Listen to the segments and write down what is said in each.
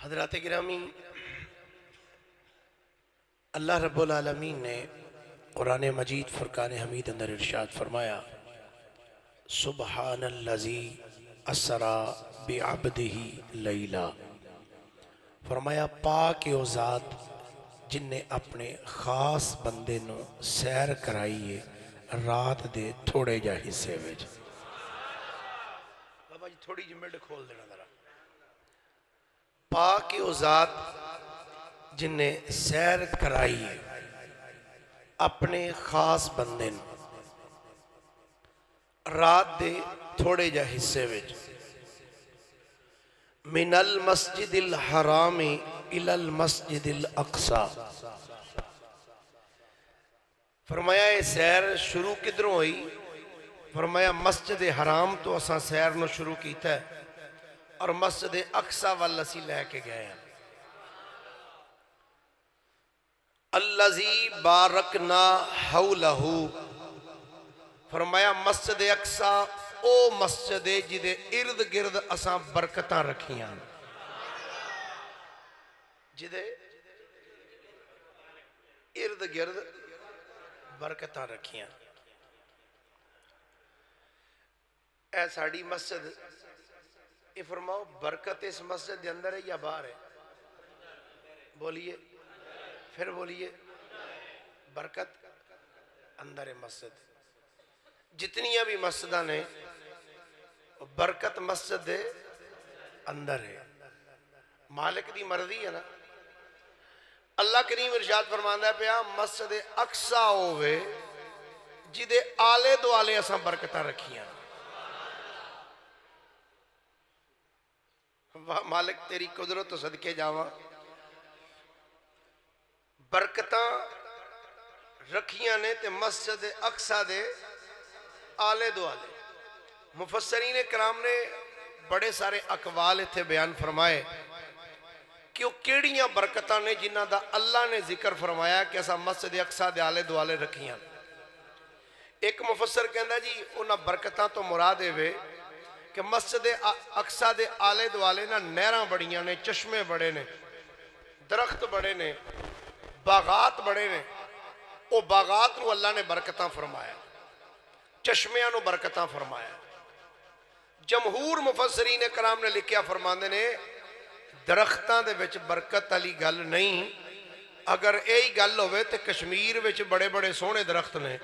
حضرات گرامی، اللہ رب العالمین نے قرآن مجید فرقان حمید اندر ارشاد فرمایا، سبحان الذی اسرا بعبدہ لیلا، فرمایا پاک او ذات جن نے اپنے خاص بندے نو سیر کرائیے رات دے تھوڑے جا حصے وچ۔ بابا جی تھوڑی جی مڈ کھول دینا ذرا۔ پاک او ذات جن نے سیر کرائیے اپنے خاص بندے نو رات دے تھوڑے جا حصے وچ، من المسجد الحرام الى المسجد الاقصی، فرمایا یہ سیر شروع کدھروں ہوئی؟ فرمایا مسجد حرام تو اساں سیر نو شروع کیتا ہے اور مسجد اقصی وال اسی لے کے گئے ہیں۔ الذی بارکنا حولہ، فرمایا مسجد اقصی او مسجد جدے ارد گرد اساں برکتاں رکھیاں، جدے ارد گرد برکتاں رکھیاں۔ اے ساڑی مسجد، یہ فرماؤ برکت اس مسجد دے اندر ہے یا باہر ہے؟ بولیے، پھر بولیے، برکت اندر ہے مسجد۔ جتنی بھی مسجدہ نے برکت مسجد دے اندر ہے، مالک دی مرضی ہے نا۔ اللہ کریم ارشاد فرماندا ہے پیا مسجد اقصی ہوئے جدے آلے دو آلے اساں برکتاں رکھیاں۔ مالک تیری قدرت تو صدقے جاواں، برکتاں رکھیاں نے تے مسجد اقصی دے آلے دو آلے۔ مفسرین کرام نے بڑے سارے اقوال اتھے بیان فرمائے کہ وہ کیڑیاں برکتاں نے جنہ دا اللہ نے ذکر فرمایا کہ ایسا مسجد اقصی دے آلے دو آلے رکھیاں۔ ایک مفسر کہندا جی انہاں برکتاں تو مرادے وے کہ مسجد اقصی دے آلے دو آلے نا نہراں بڑیاں نے، چشمے بڑے نے، درخت بڑے نے، باغات بڑے نے۔ او باغات نو اللہ نے برکتاں فرمایا، چشمیاں نو برکتاں فرمایا۔ جمہور مفسرین کرام نے لکھیا فرماندے نے درختاں دے وچ برکت علی گل نہیں، اگر یہی گل ہوئے تے کشمیر وچ بڑے بڑے سونے درخت نے۔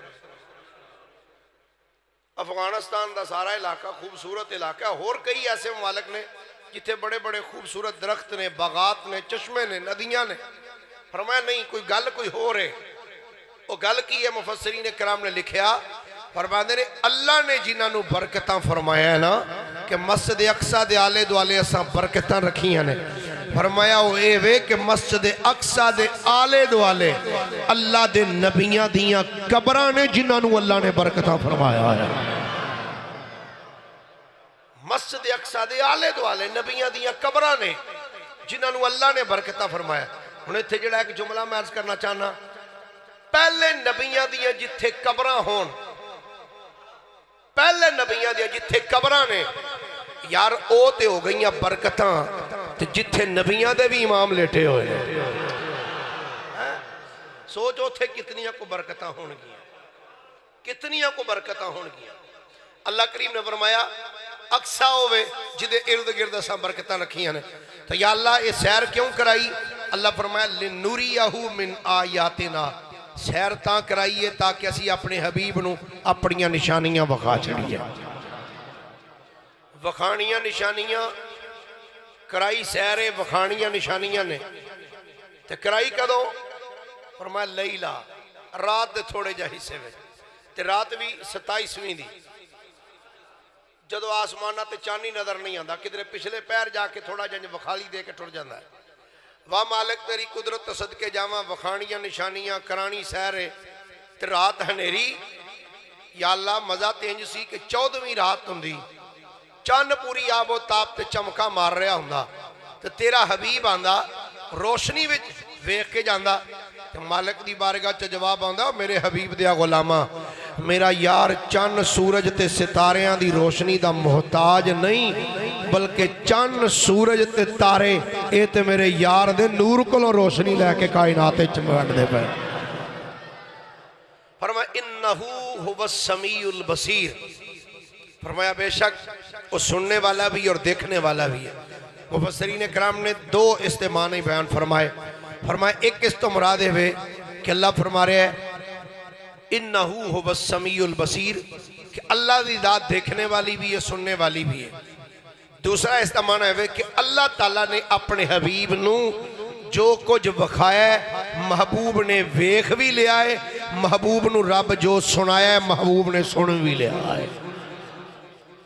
افغانستان دا سارا علاقہ خوبصورت علاقہ، اور کئی ایسے ممالک نے جتھے بڑے بڑے خوبصورت درخت نے، باغات نے، چشمے نے، ندیاں نے۔ فرمایا نہیں، کوئی گل کوئی ہو رہے۔ وہ گل کی ہے مفسرین کرام نے لکھیا، فرماندے نے اللہ نے جنہاں نو برکتاں فرمایا ہے نا کہ مسجد اقصی دے آلے دو آلے اساں برکتاں رکھیاں نے۔ فرمایا وہ اے وے کہ مسجد اقصی دے آلے دو آلے اللہ دے نبیاں دیاں قبراں نے جنہاں نو اللہ نے برکتاں فرمایا ہے۔ مسجد اقصی دے آلے دو آلے نبیاں دیاں قبراں نے جنہاں نو اللہ نے برکتاں فرمایا۔ انہیں تھے جڑا ایک جملہ میں عرض کرنا چاہنا، پہلے نبیاں دیاں جتھے قبراں ہون، پہلے نبیاں دیاں جتھے قبراں نے یار او تے ہو گئیاں برکتاں، تے جتھے نبیاں دے بھی امام لیٹے ہوئے۔ سوچو تھے کتنیاں کو برکتاں ہون گیا، کتنیاں کو برکتاں ہون گیا۔ اللہ کریم نے فرمایا اقصی ہوئے جدے ارد گرد اساں برکتاں رکھیاں نے۔ تو یا اللہ یہ سیر کیوں کرائی؟ اللہ فرمایا لِنُرِيَهُ مِنْ آیاتنا، سیر تاں کرائیے تاکہ اسی اپنے حبیب نو اپنیاں نشانیاں وکھا چھڑیے۔ وکھانیاں نشانیاں کرائی، سیرے وکھانیاں نشانیاں نے۔ تے کرائی کدوں؟ فرمایا لیلہ، رات دے تھوڑے جا حصے میں، تے رات بھی 27ویں دی، جدو آسمانہ تے چانی نظر نہیں آندا، کدھرے پچھلے پیر جا کے تھوڑا جنج وکھالی دے کے ٹر جاندہ ہے۔ واہ مالک تیری قدرت صدقے جاواں، وکھانیاں نشانیاں کرانی سیرے تے رات ہنیری۔ یا اللہ مزہ تینج سی کہ 14ویں رات ہوندی، چاند پوری آب و تاب تے چمکا مار رہا ہوندا، تے تیرا حبیب آندا روشنی وچ ویکھ کے جاندا، تے مالک دی بارگاہ چ جواب آندا میرے حبیب دیا غلاماں، میرا یار چند سورج تے ستاریاں دی روشنی دا محتاج نہیں، بلکہ چند سورج تے تارے اے تے میرے یار دے نور کو روشنی لے کے کائنات چمٹ دے پہ فرمایا انہو ہوا السمیع البصیر فرمایا بے شک وہ سننے والا بھی اور دیکھنے والا بھی ہے مفسرین کرام نے دو استعمال بیان فرمائے فرمایا ایک اس تو مراد ہے کہ اللہ فرما رہے ہیں انہو ہوا السمیع البصیر کہ اللہ دی ذات دیکھنے والی بھی ہے سننے والی بھی ہے دوسرا استعمال ہے کہ اللہ تعالیٰ نے اپنے حبیب نو جو کچھ بخایا ہے محبوب نے ویکھ بھی لیا ہے محبوب نو رب جو سنایا ہے محبوب نے سن بھی لیا ہے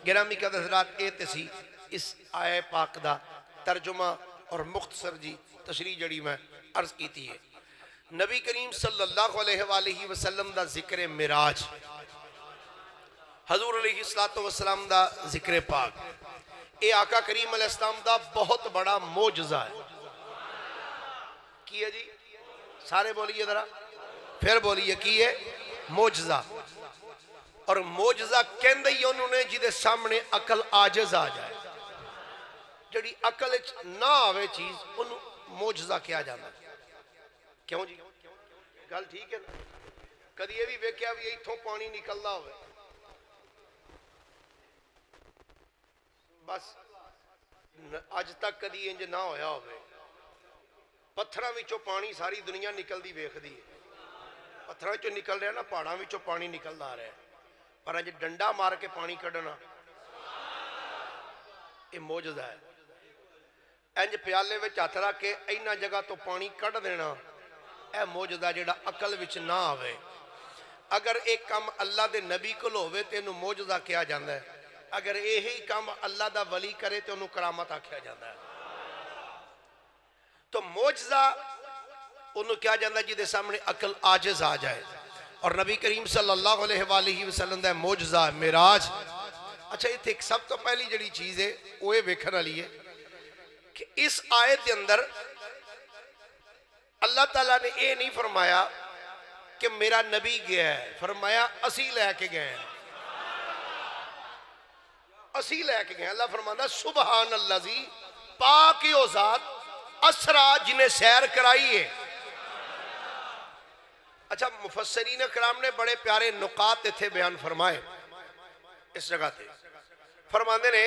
گرامی کا حضرات اے تسی اس آیہ پاک دا ترجمہ اور مختصر جی تشریح جڑی میں عرض کی تھی ہے نبی کریم صلی اللہ علیہ وآلہ وسلم دا ذکر معراج حضور علیہ السلام دا ذکر پاک اے آقا کریم علیہ السلام دا بہت بڑا معجزہ ہے کی ہے جی سارے بولیے ذرا پھر بولیے کی ہے معجزہ اور معجزہ کہندے ہی انہوں نے جدے سامنے عقل عاجز آ جائے جڑی عقل نہ آوے چیز انہوں معجزہ کیا جانا کیوں جی گل ٹھیک ہے نا کدی یہ بھی ویکھیا بھی ایتھوں پانی نکلدا ہوئے بس اج تک کدی انج نہ ہویا ہوئے پتھراں وچوں پانی ساری دنیا نکلدی ویکھدی ہے پتھراں وچوں نکل رہا نا پہاڑاں وچوں پانی نکلدا آ رہا ہے پر اج ڈنڈا مار کے پانی کڈنا یہ معجزہ ہے انج پیالے وچ ہاتھ رکھ کے اینا جگہ تو پانی کڈ دینا اے معجزہ جڑا عقل وچ نہ آوے اگر ایک کام اللہ دے نبی کول ہووے تے انہوں معجزہ کیا جاندا ہے اگر یہی کام اللہ دا ولی کرے تے انہوں کرامت آکھیا جاندا ہے تو معجزہ انہوں کیا جاندا ہے جدے سامنے عقل عاجز آ جائے اور نبی کریم صلی اللہ علیہ وآلہ وسلم دا معجزہ معراج اچھا یہ ایک سب تو پہلی جڑی چیز ہے وہ ویکھن والی ہے کہ اس آیت کے اندر اللہ تعالیٰ نے یہ نہیں فرمایا کہ میرا نبی گیا ہے فرمایا اسی لے کے گئے ہیں اسی لے کے گئے ہیں اللہ فرمانا سبحان اللذی پاکی و ذات اسرا جنہیں سیر کرائی ہے اچھا مفسرین کرام نے بڑے پیارے نقات تھے بیان فرمائے اس جگہ تھے فرمانے نے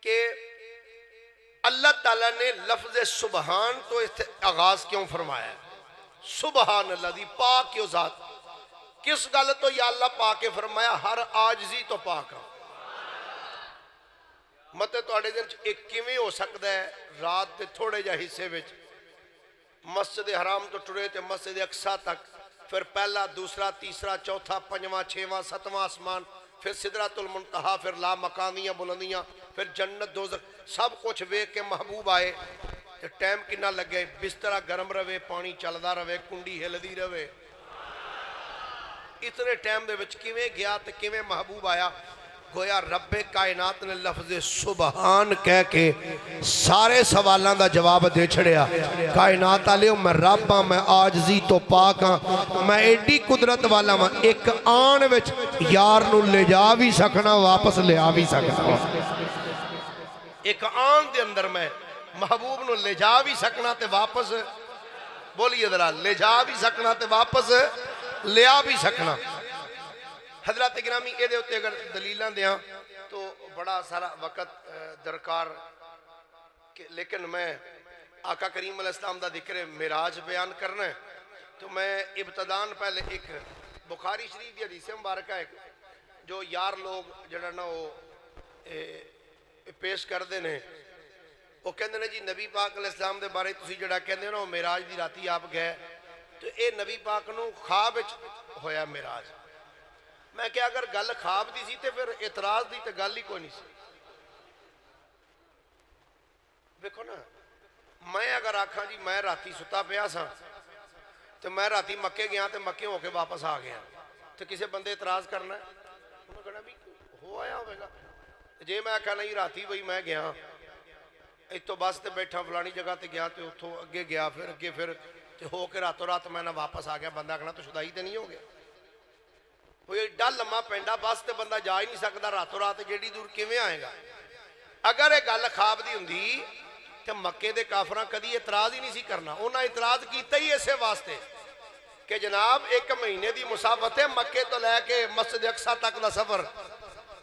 کہ اللہ تعالیٰ نے لفظ سبحان تو آغاز کیوں فرمایا ہے سبحان اللہ دی پاک و ذات کس گل تو یا اللہ پاک فرمایا ہر آجزی تو پاک مطلب توڑے دن ایک کیویں ہو سکتا ہے رات دے تھوڑے جا حصے وچ مسجد حرام تو ٹرے تے مسجد اقصی تک پھر پہلا دوسرا تیسرا چوتھا پنجواں چھواں ستواں آسمان پھر سدرۃ المنتہا پھر لا مکانیاں بلندیاں پھر جنت دوزخ سب کچھ ویکھ کے محبوب آئے تے ٹائم کنا لگے بسترا گرم رہے پانی چلدا رہے کنڈی ہلدی رہے اتنے ٹائم دے وچ کیویں گیا تے کیویں محبوب آیا گویا رب کائنات نے لفظ سبحان کہہ کے سارے سوالان دا جواب دے چھڑیا کائنات آلیوں میں رب ہاں میں آجزی تو پاک ہاں میں ایڈی قدرت والا ہاں ایک آن وچ یار نو لے جا بھی سکنا واپس لے آ بھی سکنا ایک آن دے اندر میں محبوب نو لے جا بھی سکنا تے واپس بولیے ذرا لے جا بھی سکنا تے واپس لے آ بھی سکنا حضرات گرامی اے دے ہوتے اگر دلیلان دیاں تو بڑا سارا وقت درکار لیکن میں آقا کریم علیہ السلام دا ذکر معراج بیان کرنا ہے تو میں ابتدان پہلے ایک بخاری شریف یا حدیث مبارکہ ہے جو یار لوگ جڑا نا وہ پیش کر دینے وہ کہندے نے جی نبی پاک علیہ السلام دے بارے تسی جڑا کہندے نا وہ معراج دی راتی آپ گئے تو اے نبی پاک نو خواب ہویا معراج میں کہ اگر گل خواب دی سی تے پھر اعتراض دی تے گل ہی کوئی نہیں سی دیکھو نا میں اگر آکھاں جی میں راتی ستا پیا سا تو میں راتی مکے گیا تے مکے ہو کے واپس آ گیا تو کسے بندے اعتراض کرنا ہے انہوں نے کہنا بھی ہو آیا ہوئے گا جے میں آکھا نہیں راتی بھئی میں گیا ایک تو بس تے بیٹھا فلانی جگہ تے گیا تے اتھو اگے گیا پھر تے ہو کے راتوں رات میں نہ واپس آ گیا بندہ کہنا تو شدائی تے نہیں ہو گیا کوئی ایڈا لما پینڈا بس تے بندہ جا ہی نہیں سکتا راتوں رات جیڑی دور کیویں آئے گا. اگر یہ گل خواب دی ہوندی تو مکے دے کافراں کدی اعتراض ہی نہیں سی کرنا. انہاں اعتراض کیتا ہی اسے واسطے کہ جناب 1 مہینے دی مسافت ہے مکے تو لے کے مسجد اقصی تک دا سفر.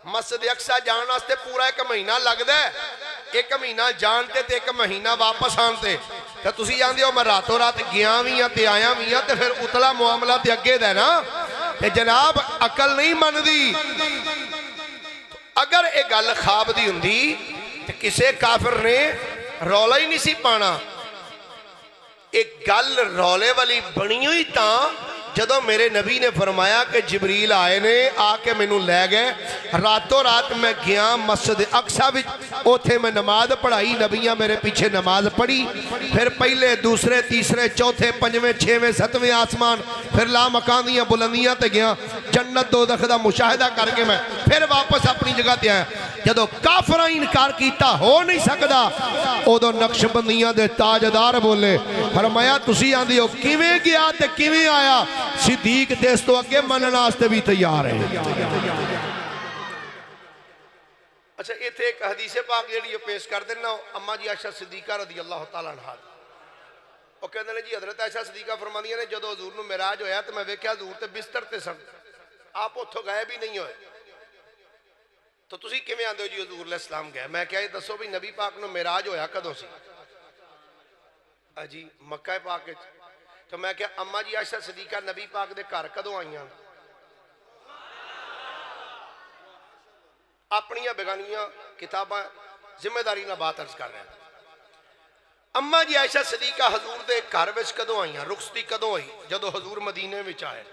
مسجد اقصی جان واسطے پورا 1 مہینہ لگدا ہے. 1 مہینہ جانتے تے 1 مہینہ واپس آنتے. تو تسی جاندے ہو میں راتوں رات گیا وی ہاں تے آیا وی ہاں تے پھر اتلا معاملہ تے اگے دا نا. تے جناب عقل نہیں مندی. اگر یہ گل خواب دی ہوندی تے کسے کافر نے رولا ہی نہیں سی پانا. ایک گل رولے والی بنی ہوئی تاں جدو میرے نبی نے فرمایا کہ جبریل آئے نے آ کے میں لے گئے. راتوں رات میں گیا مسجد اقصی وچ اوتھے میں نماز پڑھائی. نبیاں میرے پیچھے نماز پڑھی. پھر پہلے دوسرے تیسرے چوتھے پنجویں چھویں ستویں آسمان پھر لا مکان دیاں بلندیاں تے گیا. جنت دوزخ دا مشاہدہ کر کے میں پھر واپس اپنی جگہ تے آیا. جدو کافراں انکار کیتا ہو نہیں سکدا اودو نقش بندیاں دے تاجدار بولے فرمایا تسی آندی ہو کیویں گیا تے کیویں آیا. صدیق دیس تو اگے منن واسطے بھی تیار ہے. اچھا ایتھے ایک حدیث پاک جیڑی پیش کر دینا اما جی عائشہ صدیقہ رضی اللہ تعالیٰ عنہ. وہ کہتے ہیں جی حضرت عائشہ صدیقہ فرماندیاں نے جدو حضور نو معراج ہویا تو میں ویکھیا حضور تے بستر تے سن آپ اتھوں گئے بھی نہیں ہوئے. تو تسی کیویں آندے ہو جی حضور علیہ السلام گئے. میں کہا یہ دسو بھی نبی پاک نو معراج ہویا کدوں سی. جی مکہ پاک. تو میں کہا اما جی عائشہ صدیقہ نبی پاک دے گھر کدوں آئیاں. اپنیاں بیگانیاں کتاباں ذمہ داری نہ بات عرض کر رہے ہیں. اما جی عائشہ صدیقہ حضور دے گھر وچ کدوں آئیاں. رخصتی کدوں ہوئی جدو حضور مدینے وچ آئے.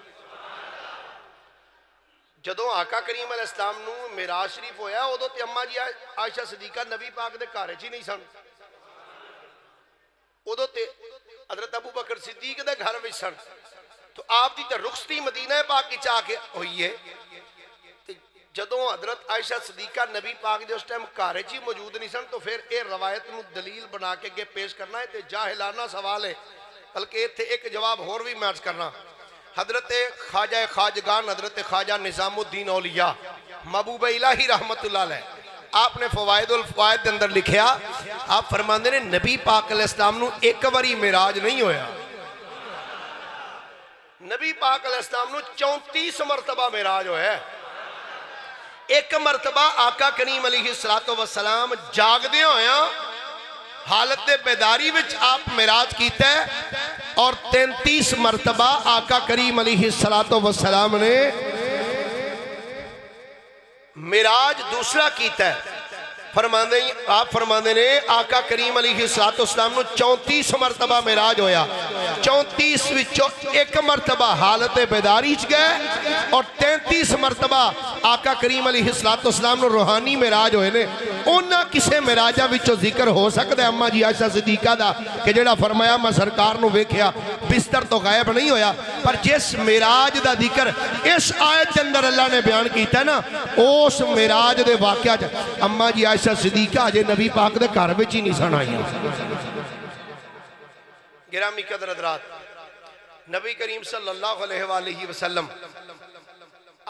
جدو آقا کریم علیہ السلام نو معراج شریف ہویا ادو تے اما جی عائشہ صدیقہ نبی پاک دے گھر وچ ہی نہیں سن. ادو تے حضرت ابو بکر صدیق دے گھر وچ سن. تو آپ دی تے رخصتی مدینہ پاک وچ آ کے ہوئی ہے. جدوں حضرت عائشہ صدیقہ نبی پاک دے اس ٹائم گھر وچ ہی موجود نہیں سن تو پھر اے روایت نو دلیل بنا کے اگے پیش کرنا ہے تے جاہلانہ سوال ہے. بلکہ ایتھے ایک جواب اور بھی میں عرض کرنا. حضرت خواجہ خواجگان حضرت خواجہ نظام الدین اولیاء محبوب الہی رحمت اللہ علیہ آپ نے فوائد الفوائد کے اندر لکھیا. آپ فرماندے نے نبی پاک علیہ السلام نو ایک باری معراج نہیں ہویا. نبی پاک علیہ السلام نو 34 مرتبہ معراج ہویا ہے. ایک مرتبہ آقا کریم علیہ السلام جاگ دے ہویا حالت بیداری وچ آپ معراج کیتا ہے. اور 33 مرتبہ آقا کریم علیہ السلام نے معراج دوسرا کیتا ہے. آپ فرماندے نے آقا کریم علیہ السلام نو 34 مرتبہ معراج ہویا. 34 وچوں ایک مرتبہ حالت بیداری چ گئے اور 33 مرتبہ آقا کریم علیہ السلام نو روحانی معراج ہوئے نے. اونا کسے معراجہ وچوں ذکر ہو سکتا ہے اما جی عائشہ صدیقہ دا کہ جڑا فرمایا میں سرکار نو ویکھیا بستر تو غائب نہیں ہویا. پر جس معراج دا ذکر اس آیت کے اندر اللہ نے بیان کیتا ہے نا اس معراج دے واقعہ اما جی عائشہ صدیقہ جے نبی پاک دے گھر وچ ہی نہیں سن آئیاں. گرامی قدر حضرات نبی کریم صلی اللہ علیہ وآلہ وسلم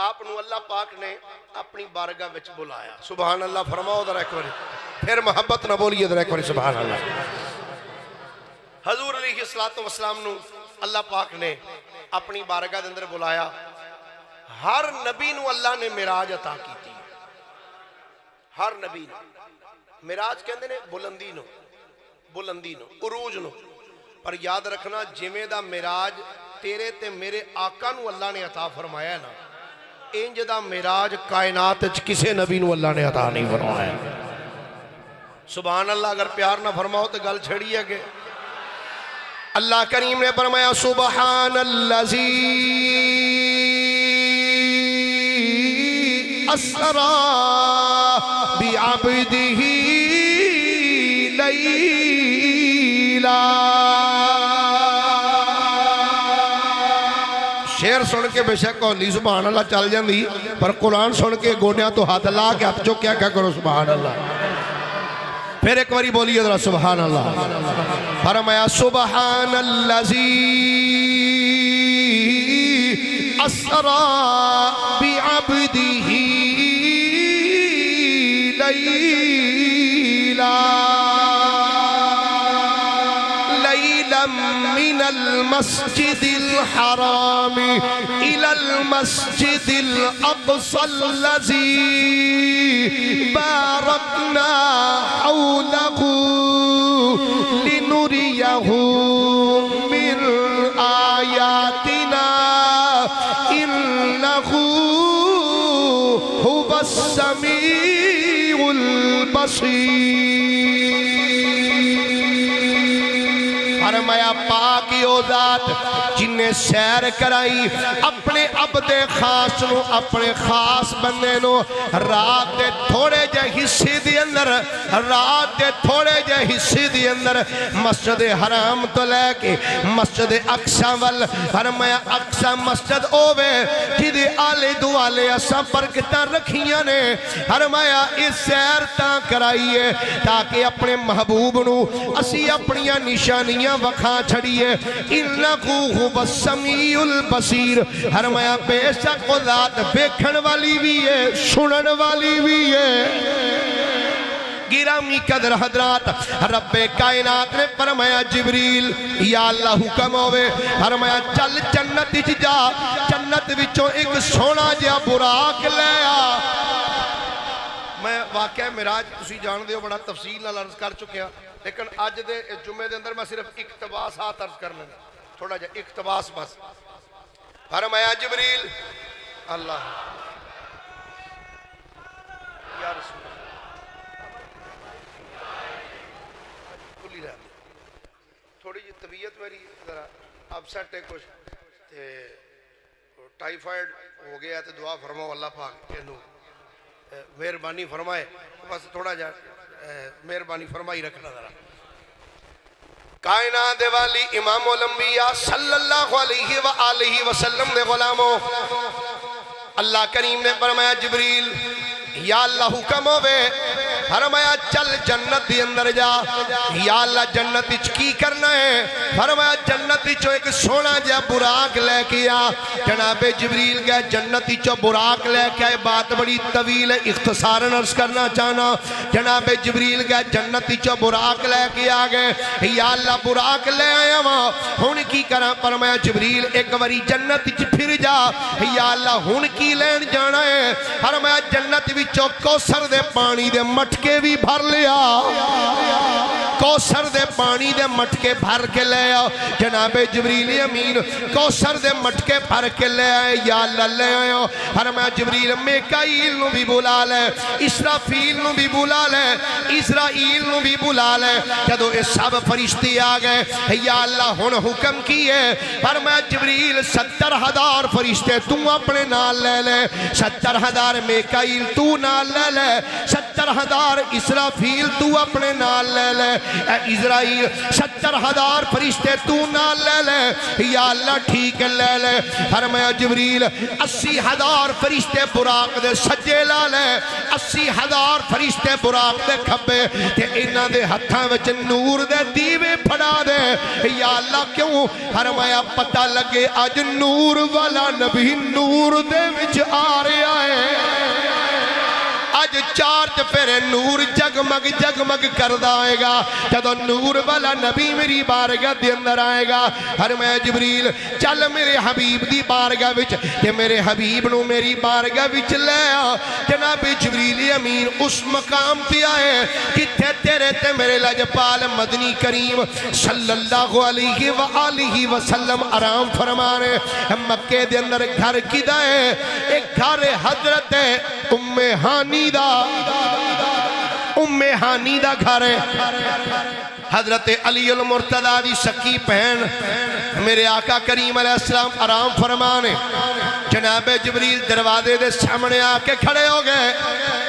آپ نو اللہ پاک نے اپنی بارگاہ وچ بلایا. سبحان اللہ فرماؤ ذرا ایک بار پھر محبت نہ بولیے ذرا ایک بار سبحان اللہ. حضور علیہ السلام نو اللہ پاک نے اپنی بارگاہ دے اندر بلایا. ہر نبی نو اللہ نے معراج عطا کیتی. ہر نبی نو معراج کہندے نے بلندی نو عروج نو. پر یاد رکھنا جویں دا معراج تیرے تے میرے آقا نو اللہ نے عطا فرمایا ہے نا انج دا معراج کائنات وچ کسے نبی نو اللہ نے عطا نہیں فرمایا. سبحان اللہ. اگر پیار نہ فرماؤ تو گل چھڑی ہے کہ اللہ کریم نے فرمایا سبحان اللذی اسرا بعبدہ لیلا. شعر سن کے بے شک ہولی سبحان اللہ چل جاندی پر قرآن سن کے گوڑیاں تو ہاتھ لا کے ہاتھ چوکیا کیا کرو سبحان اللہ. پھر ایک باری بولیے ذرا سبحان اللہ. فرمایا سبحان اللذی اسرا عبده ليلا من المسجد الحرام إلى المسجد الأقصى الذي باركنا حوله لنريه من آياتنا إنه هو السميع البصير. فرمایا پاک او ذات جن نے سیر کرائی اپنے عبد خاص نو اپنے خاص بندے نو رات دے تھوڑے جے حصے دی اندر مسجد حرام تو لے کے مسجد اقصی ول. فرمایا اقصی مسجد اوے جدے آلے دوالے اساں برکتاں رکھیاں نے. فرمایا اس سیر تاں کرائیے تاکہ اپنے محبوب نو اسی اپنیاں نشانیاں وکھا چھڑیے. انکو هو السمیع البصیر. فرمایا بے شک وہ ذات دیکھن والی بھی ہے سنن والی بھی ہے. گرامی قدر حضرات رب کائنات نے فرمایا جبریل یا اللہ حکم ہوئے. فرمایا چل جنت وچ جا جنت وچوں ایک سونا جہا براق لے آ. میں واقعہ مراج تسی جان دے ہو بڑا تفصیل نال عرض کر چکیا لیکن آج دے جمعے دے اندر میں صرف اقتباسات عرض کرنا تھوڑا جا اقتباس بس. فرمایا جبریل اللہ یا رسول کھلی رہ تھوڑی جی طبیعت میری ذرا اپسیٹ ہے کچھ ٹائیفائڈ ہو گیا تو دعا فرماؤ اللہ پاک انہوں مہربانی فرمائے. بس تھوڑا جا مہربانی فرمائی رکھنا ذرا. کائنات والی امام الانبیاء صلی اللہ علیہ وآلہ وسلم دے غلاموں اللہ کریم نے فرمایا جبریل یا اللہ حکم ہوئے. فرمایا چل جنت دی اندر جا. یا اللہ جنت وچ کی کرنا ہے؟ فرمایا جنت وچوں ایک سونا جا براق لے کے آ. جناب جبریل گئے جنت وچوں براق لے کے آئے. بات بڑی طویل ہے اختصاراً عرض کرنا چاہنا. جناب جبریل گئے جنت وچوں براق لے کے آ گئے. یا اللہ براق لے آیا وہاں ہن کی کرا؟ فرمایا جبریل ایک واری جنت وچ پھر جا. یا اللہ ہن کی لین جانا ہے؟ فرمایا جنت وچوں کوثر دے پانی دے مٹکے بھی بھر لیا. کوثر دے پانی دے مٹکے بھر کے لے آؤ. جناب جبریل امین کوثر دے مٹکے بھر کے لے آئے. یا اللہ لے آؤ. فرمایا جبریل میکائیل نو بھی بلا لے اسرافیل نو بھی بلا لے اسرائیل نو بھی بلا لے. جدو یہ سب فرشتے آ گئے یا اللہ ہن حکم کیے. فرمایا جبریل 70,000 فرشتے تو اپنے نال لے لے. 70,000 میکائیل تو نال لے لے. 70,000 اسرافیل تو اپنے نال لے لے. اے اسرائیل 70,000 فرشتے تو نال لے لے. یا اللہ ٹھیک لے لے. فرمایا جبریل 80,000 فرشتے براق دے سجے لا لے. 80,000 فرشتے براق دے کھبے تے انہاں دے ہتھاں وچ نور دے دیوے پھڑا دے. یا اللہ کیوں؟ فرمایا پتہ لگے اج نور والا نبی نور دے وچ آ رہا ہے. اج چار چفیرے نور جگمگ جگمگ کردہ آئے گا. جدو نور والا نبی میری بارگاہ دے اندر آئے گا. فرمایا جبریل چل میرے حبیب دی بارگاہ وچ تے میرے حبیب نو میری بارگاہ وچ لے آ. جناب جبریل امین اس مقام پہ آئے کتے تیرے تے میرے لجپال مدنی کریم صلی اللہ علیہ وآلہ وسلم آرام فرمانے. مکے دے اندر گھر کی دائے ایک گھر حضرت ام ہانی دا گھر ہے. حضرت علی المرتضیٰ دی سکی پہن میرے آقا کریم علیہ السلام آرام فرمانے. جناب جبریل دروازے دے سامنے آ کے کھڑے ہو گئے.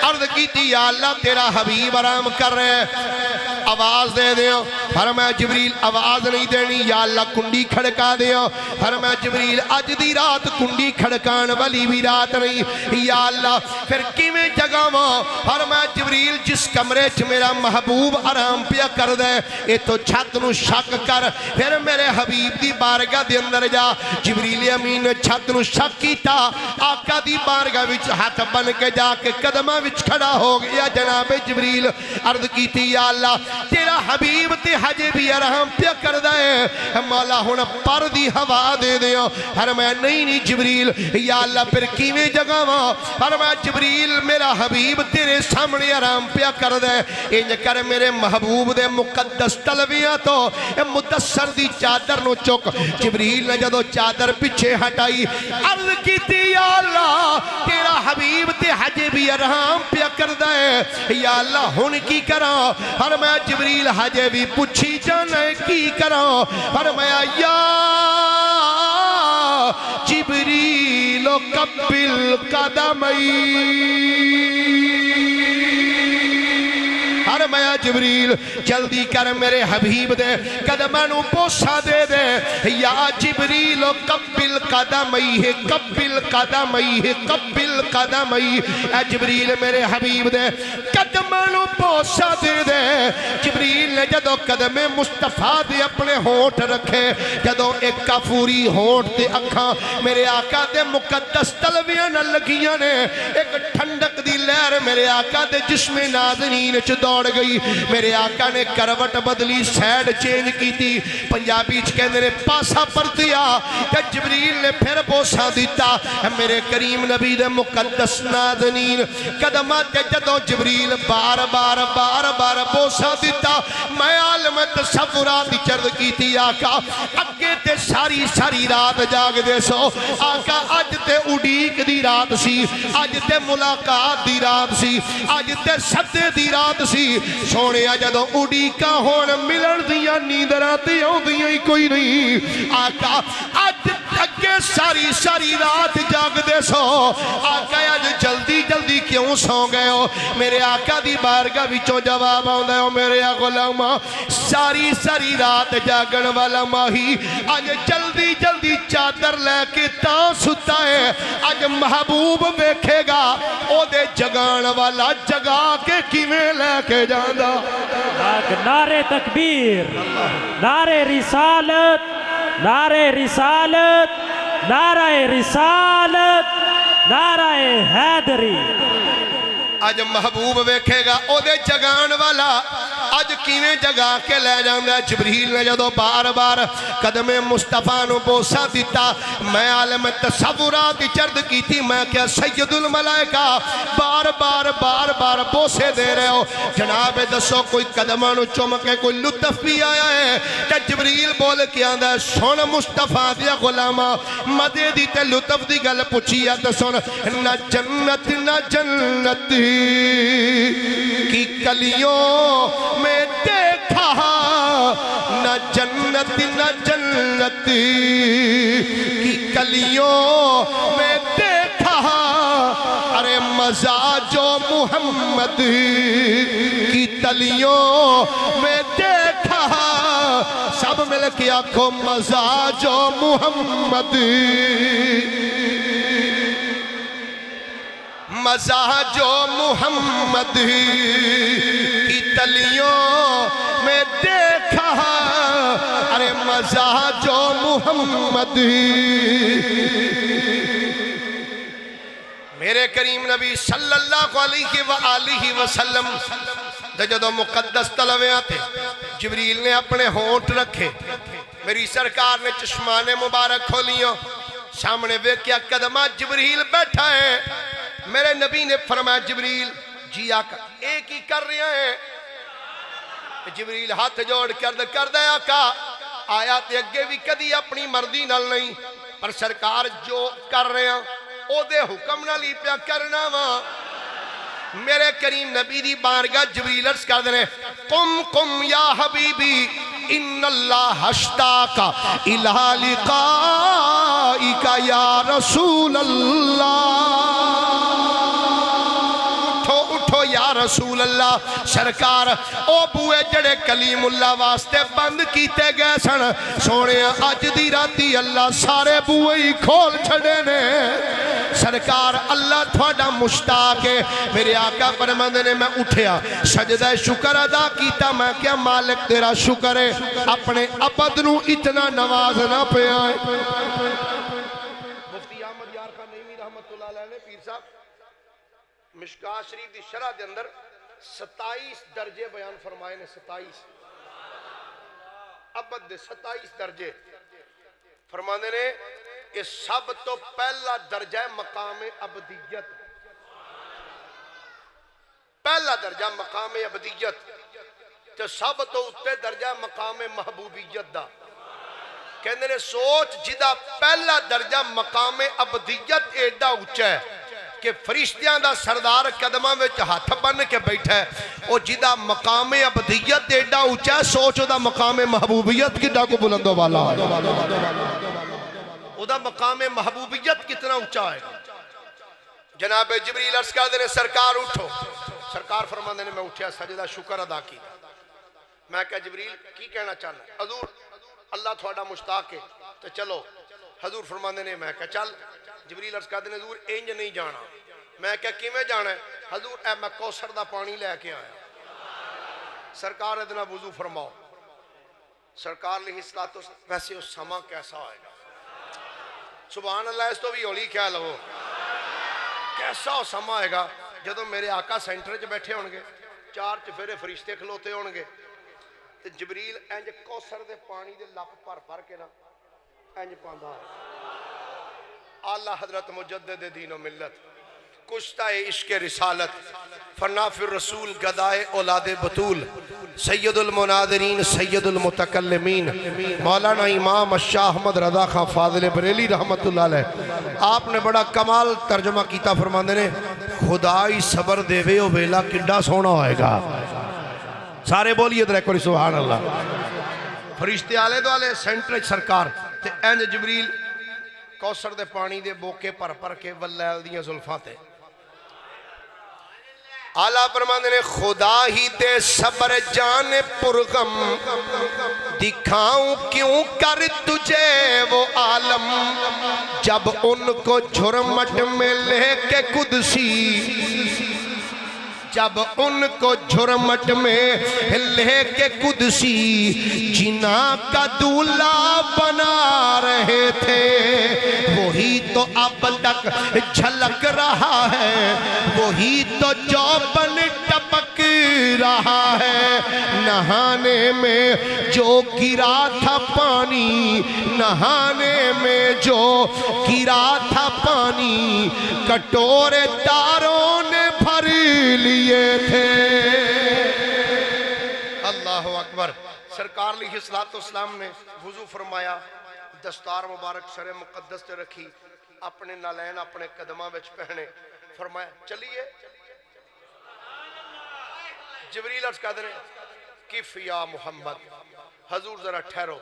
عرض کی تھی یا اللہ تیرا حبیب آرام کر رہے. آواز دے دیو فرمایا جبریل آواز نہیں دینی یا اللہ کنڈی کھڑکا دیا فرمایا جبریل اج دی رات کنڈی کھڑکان والی بھی رات نہیں یا اللہ پھر کیویں جگہ وہاں فرمایا جبریل جس کمرے چ میرا محبوب آرام پیا کر دے اے تو چھت نو شک کر پھر میرے حبیب دی بارگاہ دے اندر جا جبریل امین چھت نو شک کیتا آقا دی بارگاہ وچ ہاتھ بن کے جا کے قدماں وچ کھڑا ہو گیا جناب جبریل عرض کیتی یا اللہ تیرا حبیب تے ہجے بھی آرام پیا کر دے مولا ہن پر دی ہوا دے دیو فرمایا نہیں جبریل یا اللہ پھر کیویں جگہ وا فرمایا جبریل میرا حبیب تیرے سامنے آرام پیا کر دے انج کر میرے محبوب دے مقدس تلویاں تو مدثر دی چادر نو چک جبریل نے جدو چادر پیچھے ہٹائی عرض کیتی یا اللہ تیرا حبیب تے ہجے بھی آرام پیا کر دے یا اللہ ہن کی کراں فرمایا جبریل ہجے بھی پوچھی جانا کی کراں فرمایا یا جبریل قبل قدمی فرمایا جبریل جلدی کر میرے حبیب دے قدمانو بوسا دے دے یا جبریل قبل قدمی قبل قدمی قبل قدمی اے جبریل میرے حبیب دے قدمانو بوسا دے دے جبریل نے جدو قدم مصطفیٰ دے اپنے ہونٹ رکھے جدو ایک کافوری ہونٹ تے اکھاں میرے آقا دے مقدس تلویاں نہ لگیاں نے ایک ٹھنڈک دی لہر میرے آقا دے جسم نازنین چ دوڑ گئی میرے آقا نے کروٹ بدلی سیڈ چینج کی تھی پنجابی کہندے نے پاسا پرتیا تے جبریل نے پھر بوسا دیتا میرے کریم نبی دے مقدس نازنین قدمات جدو جبریل بار بار بار بار بوسا دیتا میں عالم تصورات چرد کی تھی آقا اگے تے ساری ساری رات جاگ دے سو آقا اج تے اڈیک دی رات سی اج تے ملاقات دی رات سی اج تے صدے دی رات سی سونے جدو اڈیکا ہون ملن دیا نیندراتی ہوں دیا ہی کوئی نہیں آقا اج اگے ساری ساری رات جاگ دے سو آقا اج جلدی جلدی کیوں سو گئے ہو میرے آقا دی بارگاہ وچوں جواب آؤں دے ہو میرے غلامہ ساری ساری رات جاگن والا ماہی اج جلدی جلدی چادر لے کے تاں ستا ہے اج محبوب بیکھے گا او دے جگان والا جگا کے کیویں لے کے جاندہ نعرے تکبیر نعرے رسالت نعرے رسالت نعرہ رسالت نعرہ حیدری اج محبوب ویکھے گا او دے جگان والا اج کیویں جگا کے لے جاندہ جبریل نے جدو بار بار قدم مصطفیٰ نو بوسا دیتا میں عالم تصورات چرد کی تھی میں کیا سید الملائکہ بار بار بار بار بوسے دے رہے ہو جناب دسو کوئی قدمہ نو چمکے کوئی لطف بھی آیا ہے کہ جبریل بول کے آندہ سن مصطفیٰ دیا غلامہ مدے دی تے لطف دی گل پوچھیا تے سن نہ جنت نہ جنت کی کلیوں میں دیکھا نہ جنت نہ جنت کی کلیوں میں دیکھا ارے مزہ جو محمد کی تلیوں میں دیکھا سب مل کے آنکھوں مزہ جو محمد مزہ جو محمد کی تلیوں میں دیکھا ارے مزہ جو محمد میرے کریم نبی صلی اللہ علیہ وآلہ وسلم جدو مقدس تلویاں تھے جبریل نے اپنے ہونٹ رکھے میری سرکار نے چشمان مبارک کھولیاں سامنے ویکیا قدمہ جبریل بیٹھا ہے میرے نبی نے فرمایا جبریل جی آقا ایک ہی کر رہے ہیں جبریل ہاتھ جوڑ کر دے آقا آیا تے اگے بھی کدی اپنی مردی نال نہیں پر سرکار جو کر رہے ہیں او دے حکم نہ لی پیا کرنا وا میرے کریم نبی دی بارگاہ جبریل عرض کر دے قم قم یا حبیبی ان اللہ اشتاق الہ لقائک یا رسول اللہ اٹھو یا رسول اللہ سرکار او بوئے جڑے کلیم اللہ واسطے بند کیتے گئے سن سونے اج دی راتی اللہ سارے بوئے ہی کھول چھڑے نے سرکار اللہ تھوڑا مشتاق ہے میرے آقا فرماندے نے میں اٹھیا سجدہ شکر ادا کیتا میں کیا مالک تیرا شکر ہے اپنے ابد نو اتنا نوازنا پہ آئے مفتی احمد یار خان نعیمی رحمت اللہ علیہ نے پیر صاحب مشکات شریف دی شرح دے اندر 27 درجے بیان فرمائے نے 27 ابد دے 27 درجے فرمانے نے کہ سب تو پہلا درجہ مقام ابدیت پہلا درجہ مقام ابدیت تو سب تو اتے درجہ مقام محبوبیت دا کہنے نے سوچ جدا پہلا درجہ مقام ابدیت ایڈا اچھا ہے کہ فرشتیاں دا سردار قدمہ میں ہاتھ بن کے بیٹھا ہے اور جدا مقام ابدیت ایڈا اچھا ہے سوچ دا مقام محبوبیت کی ڈاکو بلندوں والا دا مقام محبوبیت کتنا اچھا ہے جناب جبریل عرض کر دینے سرکار اٹھو سرکار فرماندے نے میں اٹھیا سجدہ شکر ادا کی میں کہا جبریل کی کہنا چاہنا ہے حضور اللہ تھوڑا مشتاق ہے تو چلو حضور فرماندے نے میں کہا چل جبریل عرض کر دینے حضور انج نہیں جانا میں کہا کیمیں جانا ہے حضور اے میں کوثر دا پانی لے کے آیا سرکار ادنا وضو فرماؤ سرکار علیہ الصلوۃ ویسے اس سما کیسا آئے گا سبحان اللہ اس تو بھی ہولی کیا لو کیسا ہو سما آئے گا جدو میرے آقا سینٹر چ بیٹھے ہونگے چار چفیرے فرشتے کھلوتے ہونگے تو جبریل انج کوثر دے پانی دے لپ پر کے نا انج پاندا اعلیٰ حضرت مجدد دین و ملت کشتہ عشق رسالت فناف الرسول گدائے اولاد بطول سید المناظرین سید المتکلمین مولانا امام شاہ احمد رضا خان فاضل بریلی رحمت اللہ علیہ آپ نے بڑا کمال ترجمہ کیتا فرماندے نے خدائی صبر دے وے او ویلا کڈا سونا ہوئے گا سارے بولیے در ایک باری سبحان اللہ فرشتے آلے دو آلے سینٹر سرکار تے اینج جبریل کوثر دے پانی دے بوکے پر کے واللیل دیاں زلفاتے آلہ فرماندے نے خدا ہی دے صبر جان پرغم دکھاؤں کیوں کر تجھے وہ عالم جب ان کو جھرمٹ میں لے کے قدسی جب ان کو جھرمٹ میں لے کے قدسی جنا کا دولہ بنا رہے تھے وہی تو اب تک جھلک رہا ہے وہی تو جوبن ٹپک رہا ہے نہانے میں جو گرا تھا پانی نہانے میں جو گرا تھا پانی کٹورے تاروں نے بھر لیے تھے اللہ اکبر سرکار علیہ السلام نے وضو فرمایا دستار مبارک سر مقدس تے رکھی اپنے نالین اپنے قدمہ وچ پہنے فرمایا چلیے جبریل عرض کہتے ہیں کف یا محمد حضور ذرا ٹھہرو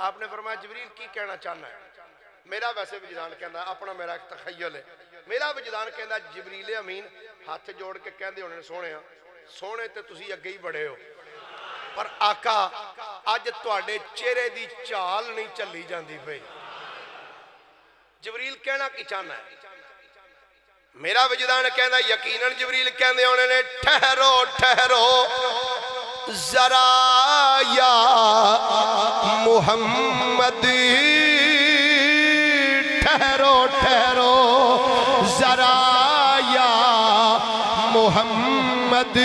آپ نے فرمایا جبریل کی کہنا چاہنا ہے میرا ویسے وجدان کہنا ہے اپنا میرا ایک تخیل ہے میرا وجدان کہنا ہے جبریل امین ہاتھ جوڑ کے کہندے ہونے سونے تے تسی اگے ہی بڑے ہو پر آقا آج تواڈے چہرے دی چال نہیں چلی جاندی پئی جبریل کہنا کی چاہنا ہے میرا وجدان کہنا یقیناً جبریل کہندے ہونے نے ٹھہرو ذرا یا محمد ٹھہرو ذرا یا محمد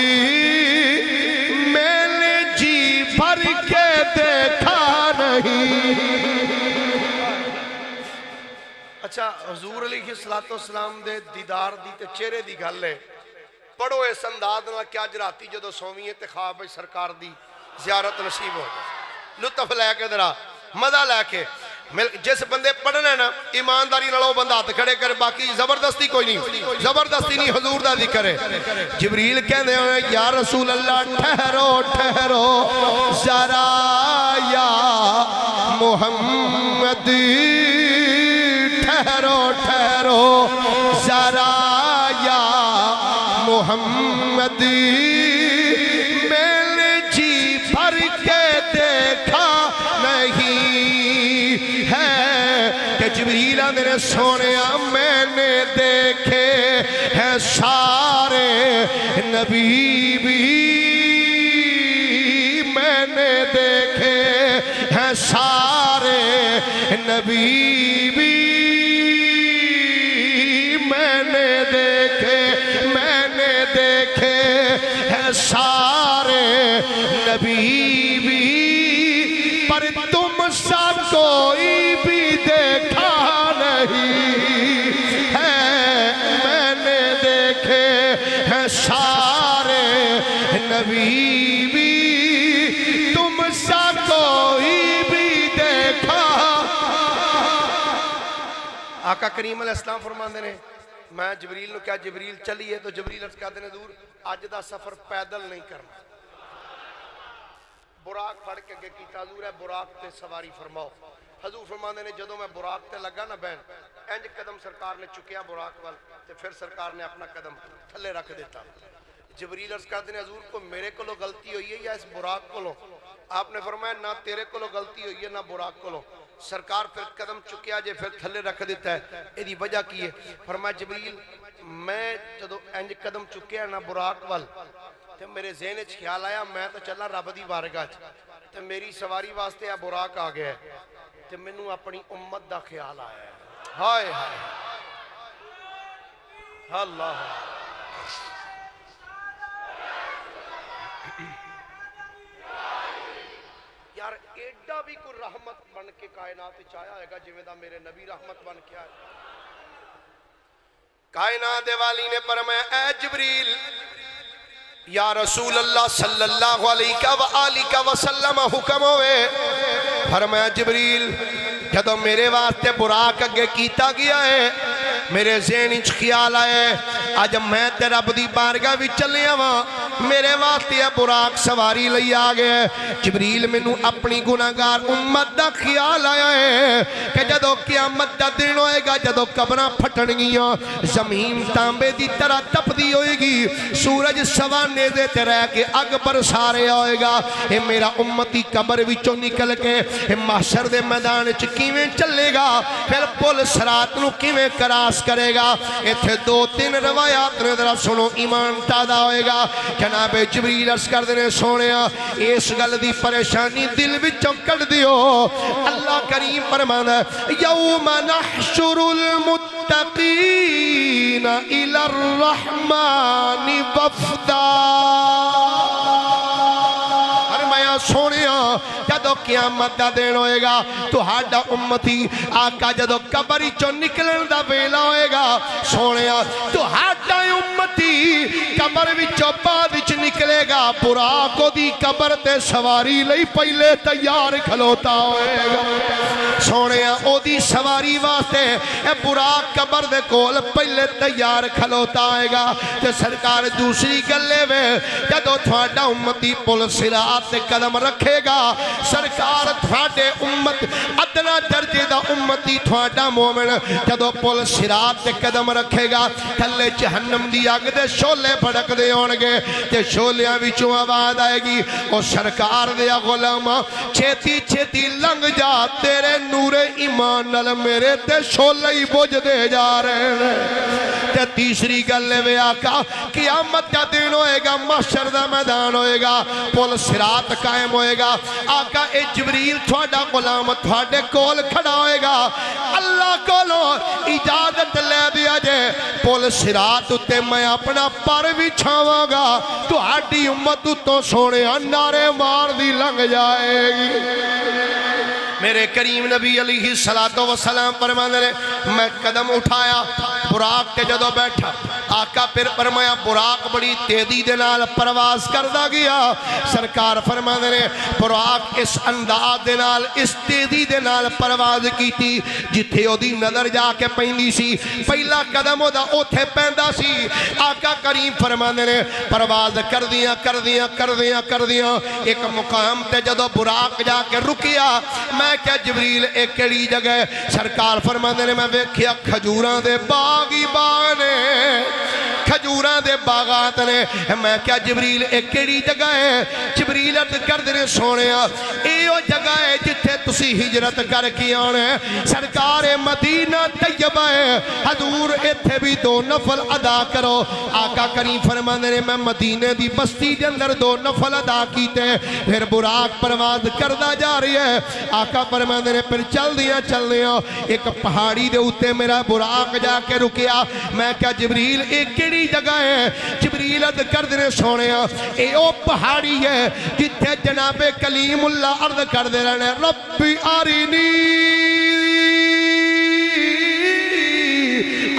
میں نے جی بھر کے دیکھا نہیں اچھا حضور علیہ السلام دے دیدار دی تے چہرے دی گل ہے پڑھو اس انداز نہ کیا جراتی جدو سوویں تے خواب سرکار دی زیارت نصیب ہو جائے لطف لے کے درا مزہ لے کے جس بندے پڑھنا ہے نا ایمانداری نالو بندہ ہاتھ کھڑے کرے باقی زبردستی کوئی نہیں زبردستی نہیں حضور دا ذکر ہے جبریل کہندے ہیں یا رسول اللہ ٹھہرو ذرا یا محمد ٹھہرو ذرا یا محمد میں نے جی بھر کے دیکھا نہیں ہے کہ جبریل میرے سونے میں نے دیکھے ہیں سارے نبی بھی میں نے دیکھے ہیں سارے نبی بھی میں نے دیکھے ہیں سارے نبی بھی پر تم سا کوئی بھی دیکھا نہیں ہے میں نے دیکھے ہیں سارے نبی بھی تم سا کوئی بھی دیکھا۔ آقا کریم علیہ السلام فرماندے نے میں جبریل نو کیا جبریل چلیے تو جبریل عرض کہتے ہیں دور اج دا سفر پیدل نہیں کرنا، براق پڑھ کے اگے کیتا حضور ہے براق تے سواری فرماؤ۔ حضور فرماندے نے جدوں میں براق تے لگا نا بہن انج قدم سرکار نے چکیا براق وال تے پھر سرکار نے اپنا قدم تھلے رکھ دیتا۔ جبریل عرض کہتے ہیں حضور کو میرے کولو غلطی ہوئی ہے یا اس براق کولو؟ آپ نے فرمایا نہ تیرے کولو غلطی ہوئی ہے نہ براق کولو۔ سرکار پھر قدم چکیا جے پھر تھلے رکھ دیتا ہے، ایدی وجہ کی ہے؟ فرمایا جبریل میں جدو انج قدم چکیا نا براق وال تے میرے ذہن وچ خیال آیا میں تو چلا رب دی بارگاہ تے میری سواری واسطے آ براق آ گیا تے مینوں اپنی امت دا خیال آیا ہے۔ ہائے ہائے اللہ یار ایڈا بھی کوئی رحمت بن کے کائنات چاہیا ہے گا جویں دا میرے نبی رحمت بن کے آئے۔ کائنات والی نے فرمایا اے جبریل یا رسول اللہ صلی اللہ علیہ وآلہ وسلم حکم ہوئے۔ فرمایا جبریل جدو میرے واسطے براق اگے کیتا گیا ہے میرے ذہن وچ خیال آئے اج میں تے رب دی بارگاہ وچ چلیا واں میرے واسطے براق سواری لئی آ گئے۔ جبریل مینوں اپنی گناہگار امت دا خیال آیا ہے کہ جدو قیامت دا دن ہوئے گا جدو قبراں پھٹن گیاں زمین تانبے دی طرح تپدی ہوئے گی سورج سوانے دے تے رہ کے اگ برسا رہا ہوئے گا اے میرا امتی قبر وچوں نکل کے اے محشر دے میدان وچ کیویں چلے گا پھر پل صراط نو کیویں کراس کرے گا۔ ایتھے دو تین روایات نے ذرا سنو ایمان تازہ ہوئے گا۔ جناب جبریل عرض کر دینے سونیا اس گل دی پریشانی دل وچوں کٹ دیو۔ اللہ کریم فرماندا ہے یوم نحشر المتقین الی الرحمن وفدا۔ سونیا جدو قیامت دا دن ہوئے گا تو ہاڈا امتی آقا جدو قبر چوں نکلن دا ویلا ہوئے گا سونیا تو ہاڈا امتی قبر وچوں بعد وچ نکلے گا براق دی قبر تے سواری لئی پہلے تیار کھلوتا ہوئے گا سونیا او دی سواری واسطے اے براق قبر دے کول پہلے تیار کھلوتا ہوئے گا تے سرکار دوسری گلے وے جدو تھوڑا امتی پل صراط تے قدم رکھے گا سرکار تھوڑے امت ادنا درجے دا امتی تھوڑا مومن جدو پل صراط تے قدم رکھے گا تھلے جہنم دی آگ دے شولے بھڑک دے ہونگے تے شولیاں وچوں آواز آئے گی او سرکار دے غلام چھیتی چھیتی لنگ جا تیرے نور ایمان نل میرے تے شولے ہی بوجھ دے جا رہے ہیں تے تیسری گلے وے آقا قیامت کا دن ہوئے گا محشر دا میدان ہوئے گا پل صراط قائم ہوئے گا آقا اے جبریل تھوڑا غلام تھوڑے کول کھڑا ہوئے گا اللہ کولو اجازت لے دیا جے پل صراط تے میں اپنا پر بھی چھاواں گا تو ہاڈی امت تو سونے نعرے مار دی لنگ جائے گی۔ میرے کریم نبی علیہ السلام فرمانے نے میں قدم اٹھایا براق کے جدو بیٹھا آقا پھر فرمایا براق بڑی تیزی دے نال پرواز کردہ گیا سرکار فرمانے نے براق اس انداز دے نال اس تیزی دے نال پرواز کی تھی جتھے او دی نظر جا کے پہنی سی پہلا قدم او دا اوتھے پہندہ سی آقا کریم فرمانے نے پرواز کر دیا ایک مقام تے جدو براق جا کے رکیا میں کیا جبریل ایک کیڑی جگہ سرکار فرمانے نے میں ویکھیا کھجوراں دے باغی باغ نے کھجوراں دے باغات نے. میں کیا جبریل ایک کیڑی جگہ ہے؟ جبریل عرض کردے نے سونیا ایو جگہ ہے جتھے تسی ہجرت کر کے آنا ہے. سرکار مدینہ طیبہ ہے. حضور ایتھے بھی 2 نفل ادا کرو. آقا کریم فرماندے نے میں مدینے دی بستی دے اندر 2 نفل ادا کیتے. پھر براق پرواز کردہ جا رہی ہے. آقا فرماندے نے پھر چل دیا ایک پہاڑی دے اوتے میرا براق جا کے رکیا. میں کیا جبریل ایک کیڑی جگہ ہے؟ جبریل عرض کردے نے سونیا اے او پہاڑی ہے جتھے جناب کلیم اللہ عرض کردے رہنے ربی آرینی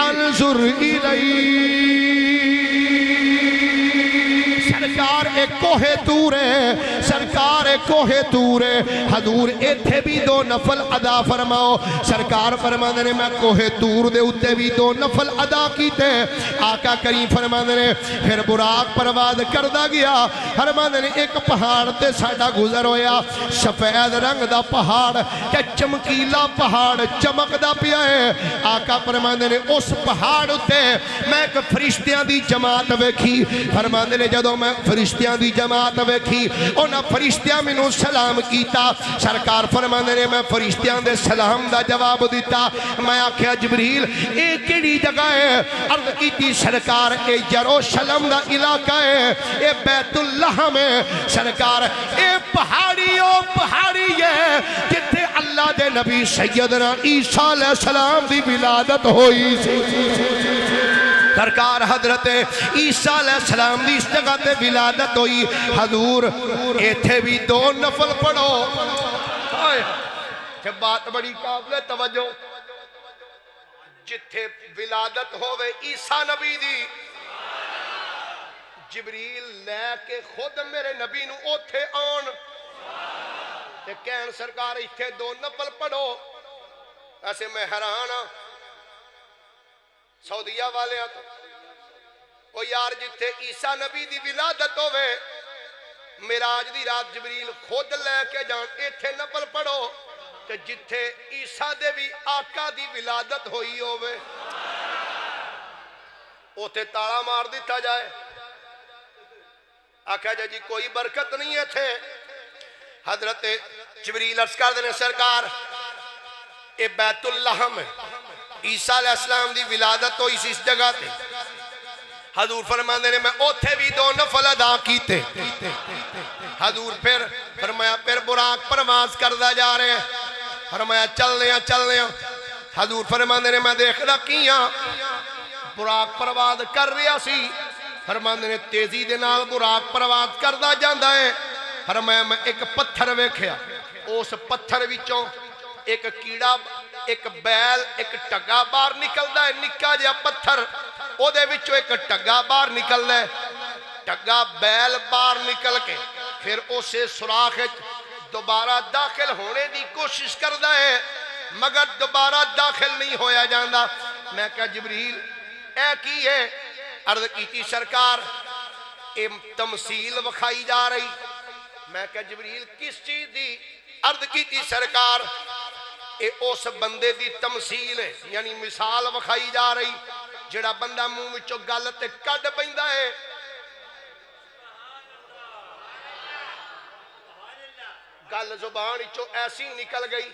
انظر الیک. سرکار ایک کوہ تور ہے. سرکار ایک کوہ تور ہے. حضور ایتھے بھی 2 نفل ادا فرماؤ. سرکار فرماندے نے میں کوہ تور دے اتے بھی 2 نفل ادا کیتے. آقا کریم فرماندے نے پھر براق پرواز کردہ گیا. فرماندے نے ایک پہاڑ تے ساڈا گزر ہویا. سفید رنگ دا پہاڑ تے چمکیلا پہاڑ چمکدا پیا ہے. آقا فرماندے نے اس پہاڑ اتے میں ایک فرشتیاں دی جماعت ویکھی. فرماندے نے جدوں میں فرشتیاں دی جماعت ویکھی انہاں فرشتیاں مینوں سلام کیتا. سرکار فرماندے نے میں فرشتیاں دے سلام دا جواب دیتا. میں آکھیا جبریل اے کیڑی جگہ ہے؟ عرض کیتی سرکار اے یروشلم دا علاقہ ہے. اے بیت اللہ میں. سرکار اے پہاڑی ہے جتھے اللہ دے نبی سیدنا عیسیٰ علیہ السلام دی ولادت ہوئی سی. سرکار حضرت عیسیٰ علیہ السلام دی اس جگہ تے ولادت ہوئی. حضور ایتھے بھی 2 نفل پڑھو. کہ بات بڑی قابل توجہ. جتھے ولادت ہوئے عیسیٰ نبی دی جبریل لے کے خود میرے نبی نو اوتھے آن تے کہن سرکار ایتھے 2 نفل پڑھو. ایسے میں حیران ہاں سعودیہ والے ہیں تو او یار جتھے عیسیٰ نبی دی ولادت ہوئے میراج دی رات جبریل خود لے کے جان ایتھے نفل پڑھو. کہ جتھے عیسیٰ دے بھی آقا دی ولادت ہوئی ہوئے اوتے تاڑا مار دیتا جائے. آقا جی کوئی برکت نہیں ہے تھے. حضرت جبریل عرض کر دینے سرکار اے بیت اللہ میں عیسیٰ علیہ السلام دی ولادت ہوئی اس جگہ تے. حضور فرماندے نے میں اوتھے بھی 2 نفل ادا کیتے. حضور پھر فرمایا پھر براق پرواز کردہ جا رہے ہیں. فرمایا چل رہے ہیں. حضور فرماندے نے میں دیکھدا کیاں براق پرواز کر رہا سی. فرماندے نے تیزی دے نال براق پرواز کردہ جاندا ہے. فرمایا میں ایک پتھر ویکھیا. اس پتھر وچوں ایک کیڑا ایک بیل ایک ٹگا باہر نکلدا ہے. نکا جہا پتھر او دے وچوں ایک ٹگا باہر نکلدا ہے. ٹگا بیل باہر نکل کے پھر اسے سوراخ دوبارہ داخل ہونے دی کوشش کردا ہے مگر دوبارہ داخل نہیں ہویا جاندا. میں کہا جبریل اے کی ہے؟ عرض کیتی سرکار اے تمثیل وکھائی جا رہی. میں کہا جبریل کس چیز دی؟ عرض کیتی سرکار اے اس بندے دی تمثیل ہے یعنی مثال وکھائی جا رہی جڑا بندہ منہ وچوں گل تے کڈ پیندا ہے. گل زبان وچوں ایسی نکل گئی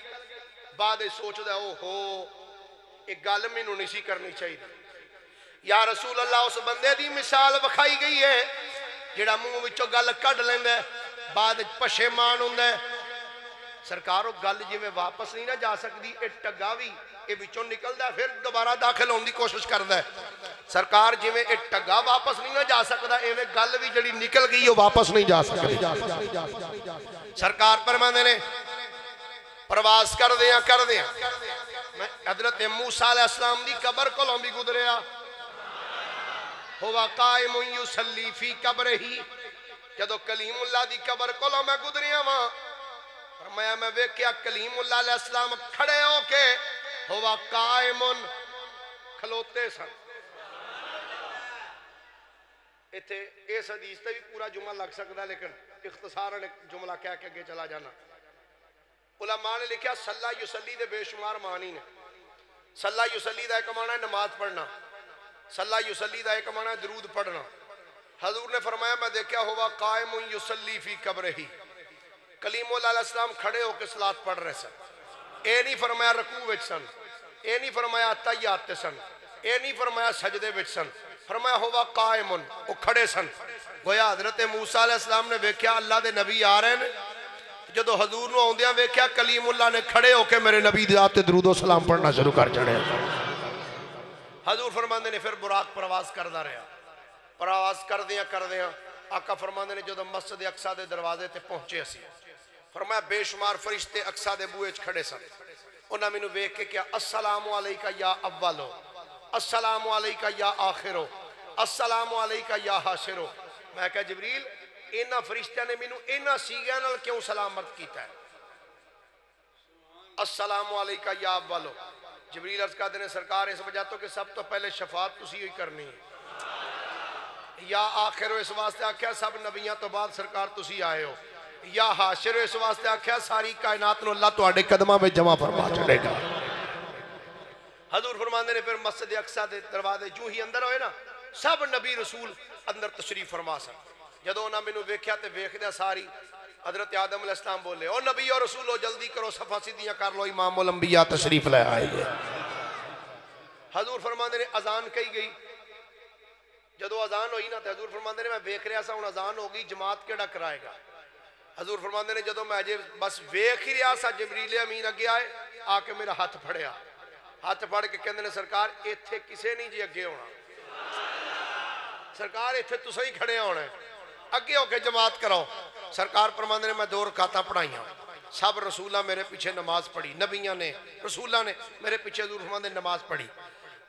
بعد سوچدا اوہو ایک گل مینوں نہیں سی کرنی چاہیے. یا رسول اللہ اس بندے دی مثال وکھائی گئی ہے جڑا منہ وچوں گل کڈ لیندا ہے بعد پشیمان ہوندا ہے. سرکار وہ گل جی میں واپس نہیں نہ جا سکتی. اے ٹگا بھی اے وچوں نکلدا ہے پھر دوبارہ داخل ہونے دی کوشش کردا ہے. سرکار جی میں اے ٹگا واپس نہیں نہ جا سکتا ایویں گل بھی جڑی نکل گئی وہ واپس نہیں جا سکتی. سرکار فرماندے نے پرواز کر دیاں میں حضرت موسیٰ علیہ السلام دی قبر کولوں بھی گزریا. ہوا قائم یصلی فی قبرہ. جدو کلیم اللہ دی قبر کولوں میں گزریا وہاں فرمایا میں ویکھیا کلیم اللہ علیہ السلام کھڑے ہو کے ہوا قائم کھلوتے سن. ایتھے اس حدیث تے بھی پورا جملہ لگ سکتا ہے لیکن اختصاراً ایک جملہ کہہ کے چلا جانا. علماء نے لکھا صلی یصلی دے بے شمار معنی نے. صلی یصلی دا ایک معنی ہے نماز پڑھنا. صلی یصلی دا ایک معنی ہے درود پڑھنا. حضور نے فرمایا میں دیکھا ہوا قائم یصلی فی قبرہ، کلیم اللہ علیہ السلام کھڑے ہو کے صلات پڑھ رہے سن. اے نہیں فرمایا رکوع وچ سن، اے نہیں فرمایا تحیات تے سن، اے نہیں فرمایا سجدے وچ سن، فرمایا ہوا قائم، وہ کھڑے سن. گویا حضرت موسیٰ علیہ السلام نے ویکھیا اللہ دے نبی آ رہے ہیں. جدو حضور نو آندیاں ویکھیا کلیم اللہ نے کھڑے ہو کے میرے نبی دی ذات تے درود و سلام پڑھنا شروع کر چھڑے. حضور فرماندے نے پھر براق پرواز کردا رہا. پرواز کردیاں آقا فرماندے نے جدو مسجد اقصی دے دروازے تے پہنچے اسی، فرمایا بے شمار فرشتے اقصی دے بوئے وچ کھڑے سن. انہاں مینوں ویکھ کے کیا السلام علیکہ یا اولو، السلام علیکہ یا آخرو، السلام علیکہ یا حاشرو. میں کہا جبریل انہاں فرشتیاں نے مینوں انہاں سیغیاں نال کیوں سلامت کیتا ہے؟ السلام علیکہ یا اولو. جبریل عرض کہتے ہیں سرکار اس وجہ تو کہ سب تو پہلے شفاعت تسی ہوئی کرنی ہے. یا آخرو اس واسطے آکھیا سب نبیاں تو بعد سرکار تسی آئے ہو. یا حاشر اس واسطے آکھیا ساری کائنات نو اللہ تواڈے قدماں میں جمع فرما چھڑے گا. حضور فرماندے نے پھر مسجد اقصی دے دروازے جو ہی اندر ہوئے نا سب نبی رسول اندر تشریف فرما سن. جدو انہاں مینوں ویکھیا تے ویکھدیا ساری حضرت آدم علیہ السلام بولے او نبی اور رسولو جلدی کرو صفحہ سیدھیاں کر لو امام الانبیاء تشریف لے آئے گے. حضور فرماندے نے اذان کہی گئی. جدو اذان ہوئی نا تے حضور فرماندے نے میں ویکھ رہا سا ہن اذان ہو گئی جماعت کیڑا کرائے گا. حضور فرماندے نے جدو میں اجے بس ویکھ ہی رہا سا جبریل امین اگے آئے آ کے میرا ہاتھ پھڑیا. ہاتھ پھڑ کے کہندے نے سرکار ایتھے کسے نہیں جی اگے ہونا، سرکار ایتھے تساں ہی کھڑے ہونا ہے، اگے ہو کے جماعت کراؤ. سرکار فرماندے نے میں 2 رکعتاں پڑھائیاں. سب رسولہ میرے پیچھے نماز پڑھی، نبیاں نے رسولہ نے میرے پیچھے حضور فرماندے نماز پڑھی.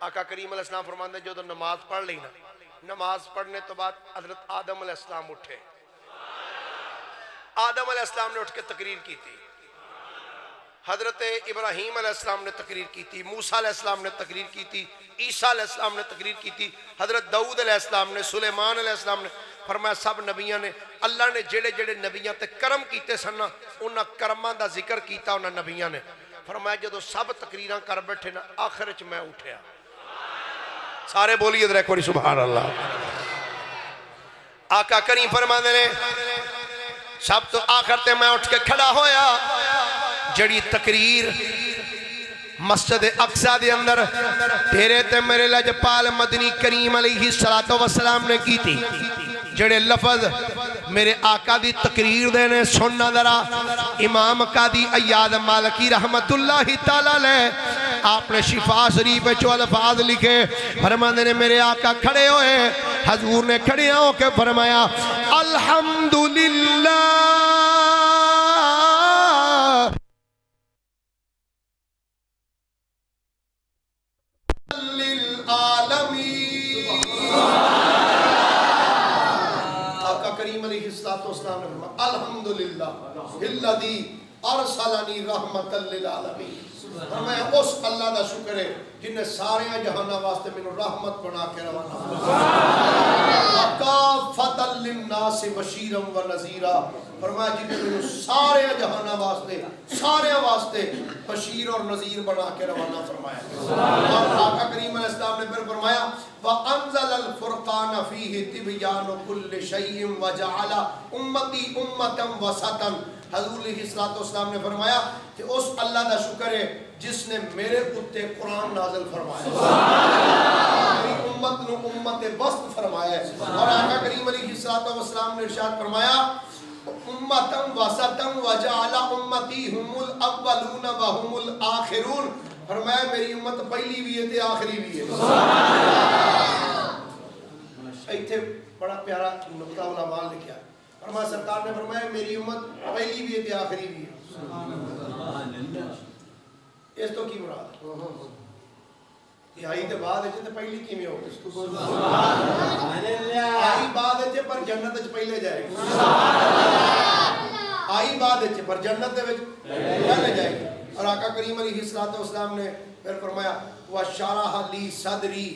آقا کریم علیہ السلام فرماندے جو نماز پڑھ لی نا، نماز پڑھنے تو بعد حضرت آدم علیہ السلام اٹھے. آدم علیہ السلام نے اٹھ کے تقریر کی تھی، حضرت ابراہیم علیہ السلام نے تقریر کی تھی، موسیٰ علیہ السلام نے تقریر کی تھی، عیسیٰ علیہ السلام نے تقریر کی تھی، حضرت داؤد علیہ السلام نے، سلیمان علیہ السلام نے. فرمایا سب نبیاں نے اللہ نے جڑے جڑے نبیاں تے کرم کیتے سن انہاں کرماں دا ذکر کیتا انہاں نبیاں نے. فرمایا جدو سب تقریراں کر بیٹھے نا آخر وچ میں اٹھیا. سارے بولیے ذرا ایک باری سبحان اللہ. آقا کریم فرماندے نے سب تو آخر تے میں اٹھ کے کھڑا ہویا. جڑی تقریر مسجد اقصی دے اندر تیرے تے میرے لجپال مدنی کریم علیہ السلام نے کی تھی، جڑے لفظ میرے آقا دی تقریر دینے سننا ذرا. امام قاضی ایاد مالکی رحمت اللہ تعالیٰ لے آپ نے شفا شریف جو الفاظ لکھے. فرماندے نے میرے آقا کھڑے ہوئے، حضور نے کھڑے ہو کے فرمایا الحمدللہ الحمدللہ الذی ارسلنی رحمت للعالمین. فرمایا اس اللہ دا شکر ہے جن نے سارے جہانہ واسطے میں رحمت بنا کے روانہ کافۃ للناس بشیرا و نذیرا. فرمایا جن نے سارے جہانہ واسطے سارے واسطے بشیر اور نذیر بنا کے روانہ فرمایا. اور آقا کریم علیہ السلام نے پھر فرمایا وَأَنزَلَ الْفُرْقَانَ فِيهِ تِبْيَانُ كُلِّ شَيْءٍ وَجَعَلَ أُمَّتِي أُمَّةً وَسَطًا. حضور علیہ السلام نے فرمایا کہ اس اللہ دا شکر ہے جس نے میرے اتے قرآن نازل فرمایا، میری امت نو امت وسط فرمایا ہے. اور آقا کریم علیہ السلام نے ارشاد فرمایا امتاً وسطاً وجعل امتی ہم الاولون وہم الآخرون. فرمایا میری امت پہلی بھی ہے تے آخری بھی ہے. ایتھے بڑا پیارا نقطہ علماء لکھا. فرمایا سرکار نے فرمایا میری امت پہلی بھی ہے تے آخری بھی ہے. اس تو کی مراد یہ آئی تے بعد ہے تے پہلی کی میں ہو آئی بعد ہے پر جنت وچ پہلے جائے گی. آئی بعد ہے پر جنت وچ پہلے جائے گی. اور آقا کریم علیہ السلام نے پھر فرمایا وَشَرَحَ لِي صَدْرِي.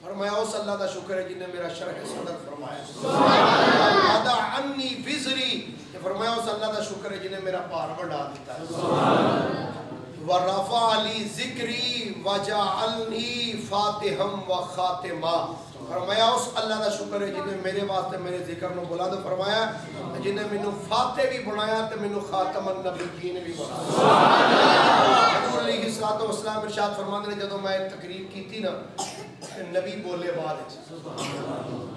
فرمایا اس اللہ دا شکر ہے جن نے میرا شرح صدر فرمایا. وَوَضَعَ عَنِّي وِزْرِي. فرمایا اس اللہ دا شکر ہے جن نے میرا پار بڑھا دیتا ہے. ورفع لی ذکری وجعلنی فاتحم و خاتمہ. فرمایا اس اللہ کا شکر ہے جن نے میرے واسطے میرے ذکر نو بلند فرمایا، جن نے مینوں فاتح بھی بنایا تے مینوں خاتم النبیین بھی بنایا. حضور علیہ الصلوۃ والسلام ارشاد فرماتے ہیں جدوں میں تقریر کیتی نا نبی بولے بعد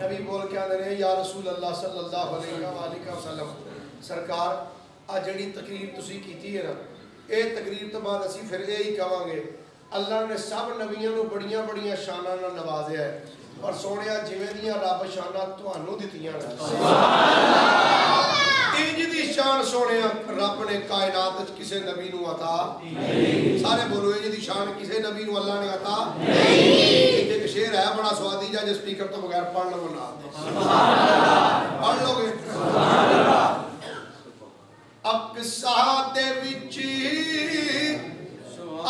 نبی بول کے آدھے ہیں یا رسول اللہ صلی اللہ علیہ وآلہ وسلم سرکار آ جڑی تقریر تسی کیتی ہے نا اے تقریر تو بعد اسی پھر یہی کہاں گے اللہ نے سب نبیوں نو بڑیاں بڑیاں شاناں نال نوازیا ہے اور سونیا جویں دیاں رب شاناں تانوں دتیاں نے. انج دی شان سونیا رب نے کائنات وچ کسے نبی نو عطا نہیں. سارے بولو انج دی شان کسے نبی نو اللہ نے عطا نہیں. ایک شعر ہے بڑا سوادی جا جو سپیکر تو بغیر پڑھ لو نا پڑھ لو گے. اقصا دے وچ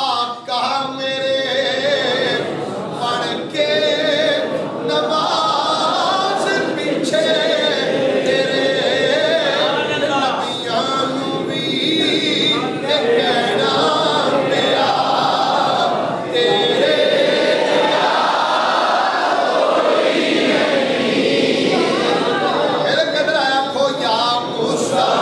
آقا میرے پڑھ کے نماز پیچھے تیرے نبیاں نو بھی کہنا میرا تیرے میرے قدر آیا کھو یا مصطفیٰ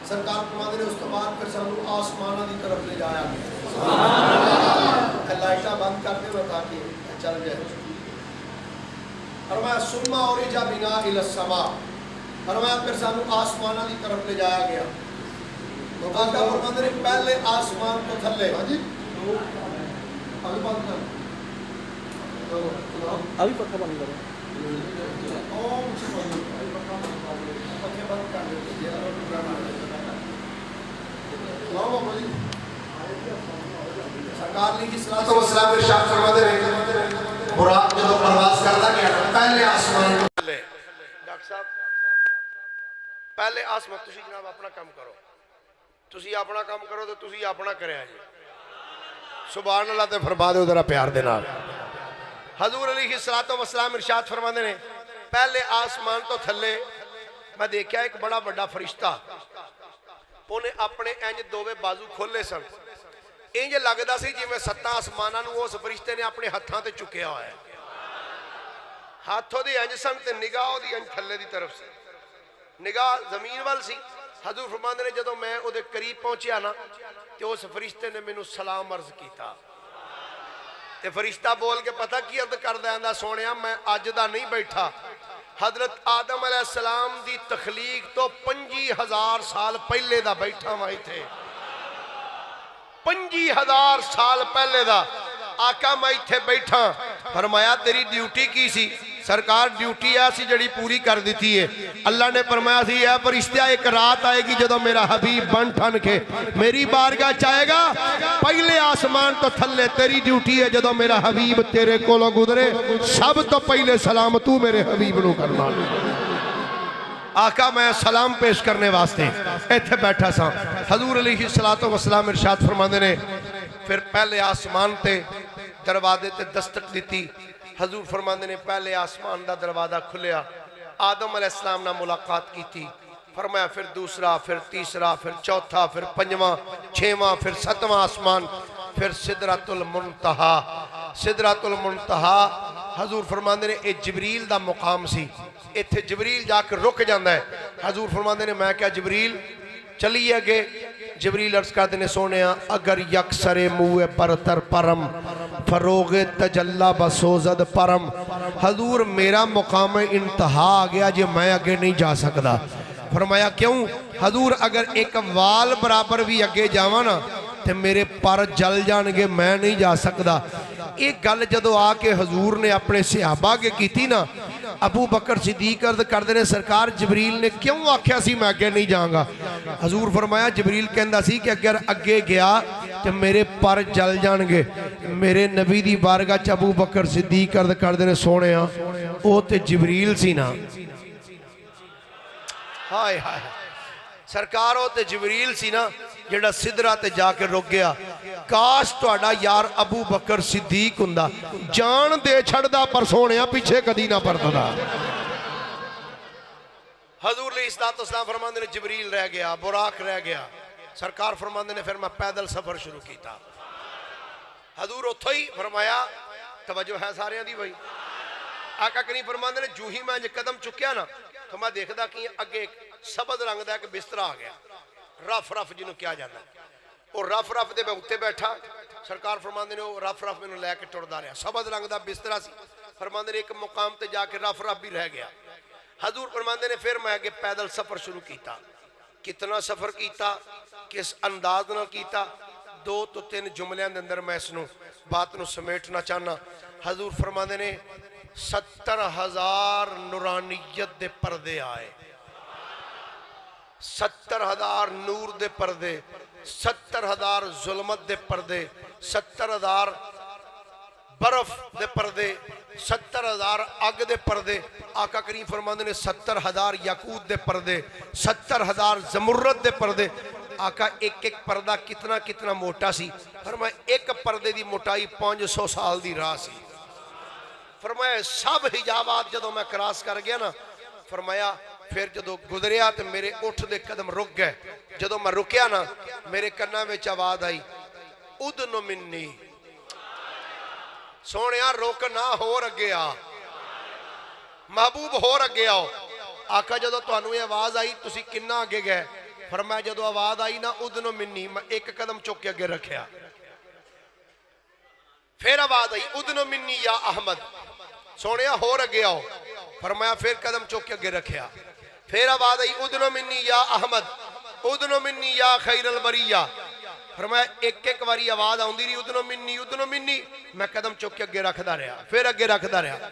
سرکار فرماتے ہیں اس کے بعد پھر سانو آسمانہ دی طرف لے جایا گیا. لائٹاں بند کر دے نا تاکہ چل جائے. فرمایا ثم عرج بنا الی السماء فرمایا پھر سانو آسمانہ دی طرف لے جایا گیا. آقا فرماتے ہیں پہلے آسمان تو تھلے ابھی بند کر ابھی پکا بند کرو سرکار نے اس صلاۃ و سلام ارشاد فرماتے ہیں براق جب پرواز کرتا گیا پہلے آسمان ڈاکٹر صاحب پہلے آسمان تسی جناب اپنا کام کرو تسی اپنا کام کرو تو تسی اپنا کرے آجے سبحان اللہ تے فرما دے ذرا پیار دے نال. حضور علیہ الصلوۃ والسلام ارشاد فرماتے ہیں پہلے آسمان تو تھلے میں دیکھا ایک بڑا بڑا فرشتہ انہیں اپنے انج دووے بازو کھولے سن انج لگدا سی جی میں ستاں آسماناں نوں اس فرشتے نے اپنے ہتھاں تے چکیا ہوا ہے. ہاتھوں دی انج سن تے نگاہ دی انج تھلے دی طرف سے نگاہ زمین وال سی. حضور فرماندے نے جدوں میں او دے قریب پہنچیا نا تے اس فرشتے نے مینوں سلام عرض کیتا تے فرشتہ بول کے پتہ کی عرض کردا آندا سونیا میں اج دا نہیں بیٹھا حضرت آدم علیہ السلام دی تخلیق تو 25,000 سال پہلے دا بیٹھا وہاں تھے 25,000 سال پہلے دا آقا میں تھے بیٹھا. فرمایا تیری ڈیوٹی کی سی؟ سرکار ڈیوٹی ایسی جڑی پوری کر دیتی ہے. اللہ نے فرمایا سی اے فرشتہ ایک رات آئے گی جدو میرا حبیب بن ٹھن کے میری بارگاہ چاہے گا پہلے آسمان تو تھلے تیری ڈیوٹی ہے جدو میرا حبیب تیرے کولو گزرے سب تو پہلے سلام تو میرے حبیب نو کرنا. آقا میں سلام پیش کرنے واسطے ایتھے بیٹھا سا. حضور علیہ السلام ارشاد فرماندے نے پھر پہلے آسمان تے دروازے تے دستک دیتی. حضور فرماندے نے پہلے آسمان دا دروازہ کھلیا آدم علیہ السلام نے ملاقات کی تھی. فرمایا پھر دوسرا پھر تیسرا پھر چوتھا پھر پنجواں چھواں پھر ستواں آسمان پھر سدرۃ المنتہا سدرۃ المنتہا حضور فرماندے نے اے جبریل دا مقام سی ایتھے جبریل جا کے رک جاندا ہے حضور فرماندے نے میں کیا جبریل چلیے گے جبریل عرض کرتے نے سونیا اگر یکسر موے پرتر پرم فروغ تجلہ بسوزد پرم حضور میرا مقام انتہا آ گیا جی میں اگے نہیں جا سکتا فرمایا کیوں حضور اگر ایک وال برابر بھی اگے جاواں نا تے میرے پر جل جان گے میں نہیں جا سکتا ایک گل جدو آ کے حضور نے اپنے صحابہ کے کیتی نا ابو بکر صدیق عرض کردے نے سرکار جبریل نے کیوں آکھیا سی میں اگے نہیں جاؤں گا حضور فرمایا جبریل کہندا سی کہ اگر اگے گیا تو میرے پر جل جان گے میرے نبی دی بارگاہ چ ابو بکر صدیق عرض کردے نے سونے او تے جبریل سی نا ہائے ہائے سرکار او تے جبریل سی نا جڑا سدرہ تے جا کے رک گیا کاش تہاڈا یار ابو بکر صدیق ہوندا جان دے چھڑدا پر سونیا پیچھے کدی نہ پرتدا حضور علیہ السلام فرماندے نے جبریل رہ گیا براق رہ گیا سرکار فرماندے نے پھر میں پیدل سفر شروع کیتا حضور اتھو ہی فرمایا توجہ ہے سارے دی بھائی آقا کریم فرماندے نے جو ہی میں قدم چکیا نا تو میں دیکھدا کہ اگے سبز رنگ دا ایک بستر آ گیا رف رف جنہوں کیا جانا اور رف رف دے میں اتے بیٹھا سرکار فرماندے نے رف رف میں نے لے کے ٹردا رہا سبز رنگ دا بسترا سی فرماندے نے ایک مقام تے جا کے رف رف بھی رہ گیا حضور فرماندے نے پھر میں آگے پیدل سفر شروع کیتا کتنا سفر کیتا کس انداز نہ کیتا 2 تو 3 جملیاں دے اندر میں اس نو بات نو سمیٹنا چاہنا حضور فرماندے نے 70,000 نورانیت دے پردے آئے 70,000 نور دے پردے 70,000 ظلمت دے پردے 70,000 برف دے پردے 70,000 اگ دے پردے آقا کریم فرماندے نے 70,000 یاقوت دے پردے 70,000 زمرد دے پردے آقا ایک ایک پردہ کتنا کتنا موٹا سی فرمایا ایک پردے دی موٹائی 500 سال دی راہ سی فرمایا سب حجابات جدو میں کراس کر گیا نا فرمایا پھر جدو گزریا تو میرے اٹھ دے قدم رک گئے جدو میں رکیا نا میرے کنہ میں آواز آئی ادن منی سونیا روک نہ ہو رگیا محبوب ہو رگیا ہو آقا جدو تانوں یہ آواز آئی تسی کنہ آگے گئے فرمایا جدو آواز آئی نا ادن منی میں ایک قدم چوک کے آگے رکھیا پھر آواز آئی ادن منی یا احمد سونیا ہو رگیا ہو فرمایا پھر قدم چوک کے آگے رکھیا پھر آواز آئی ادن منی یا احمد ادن منی یا خیر البریہ فرمایا ایک ایک واری آواز آؤندی رہی ادن منی میں قدم چوک کے آگے رکھدا رہا پھر آگے رکھدا رہا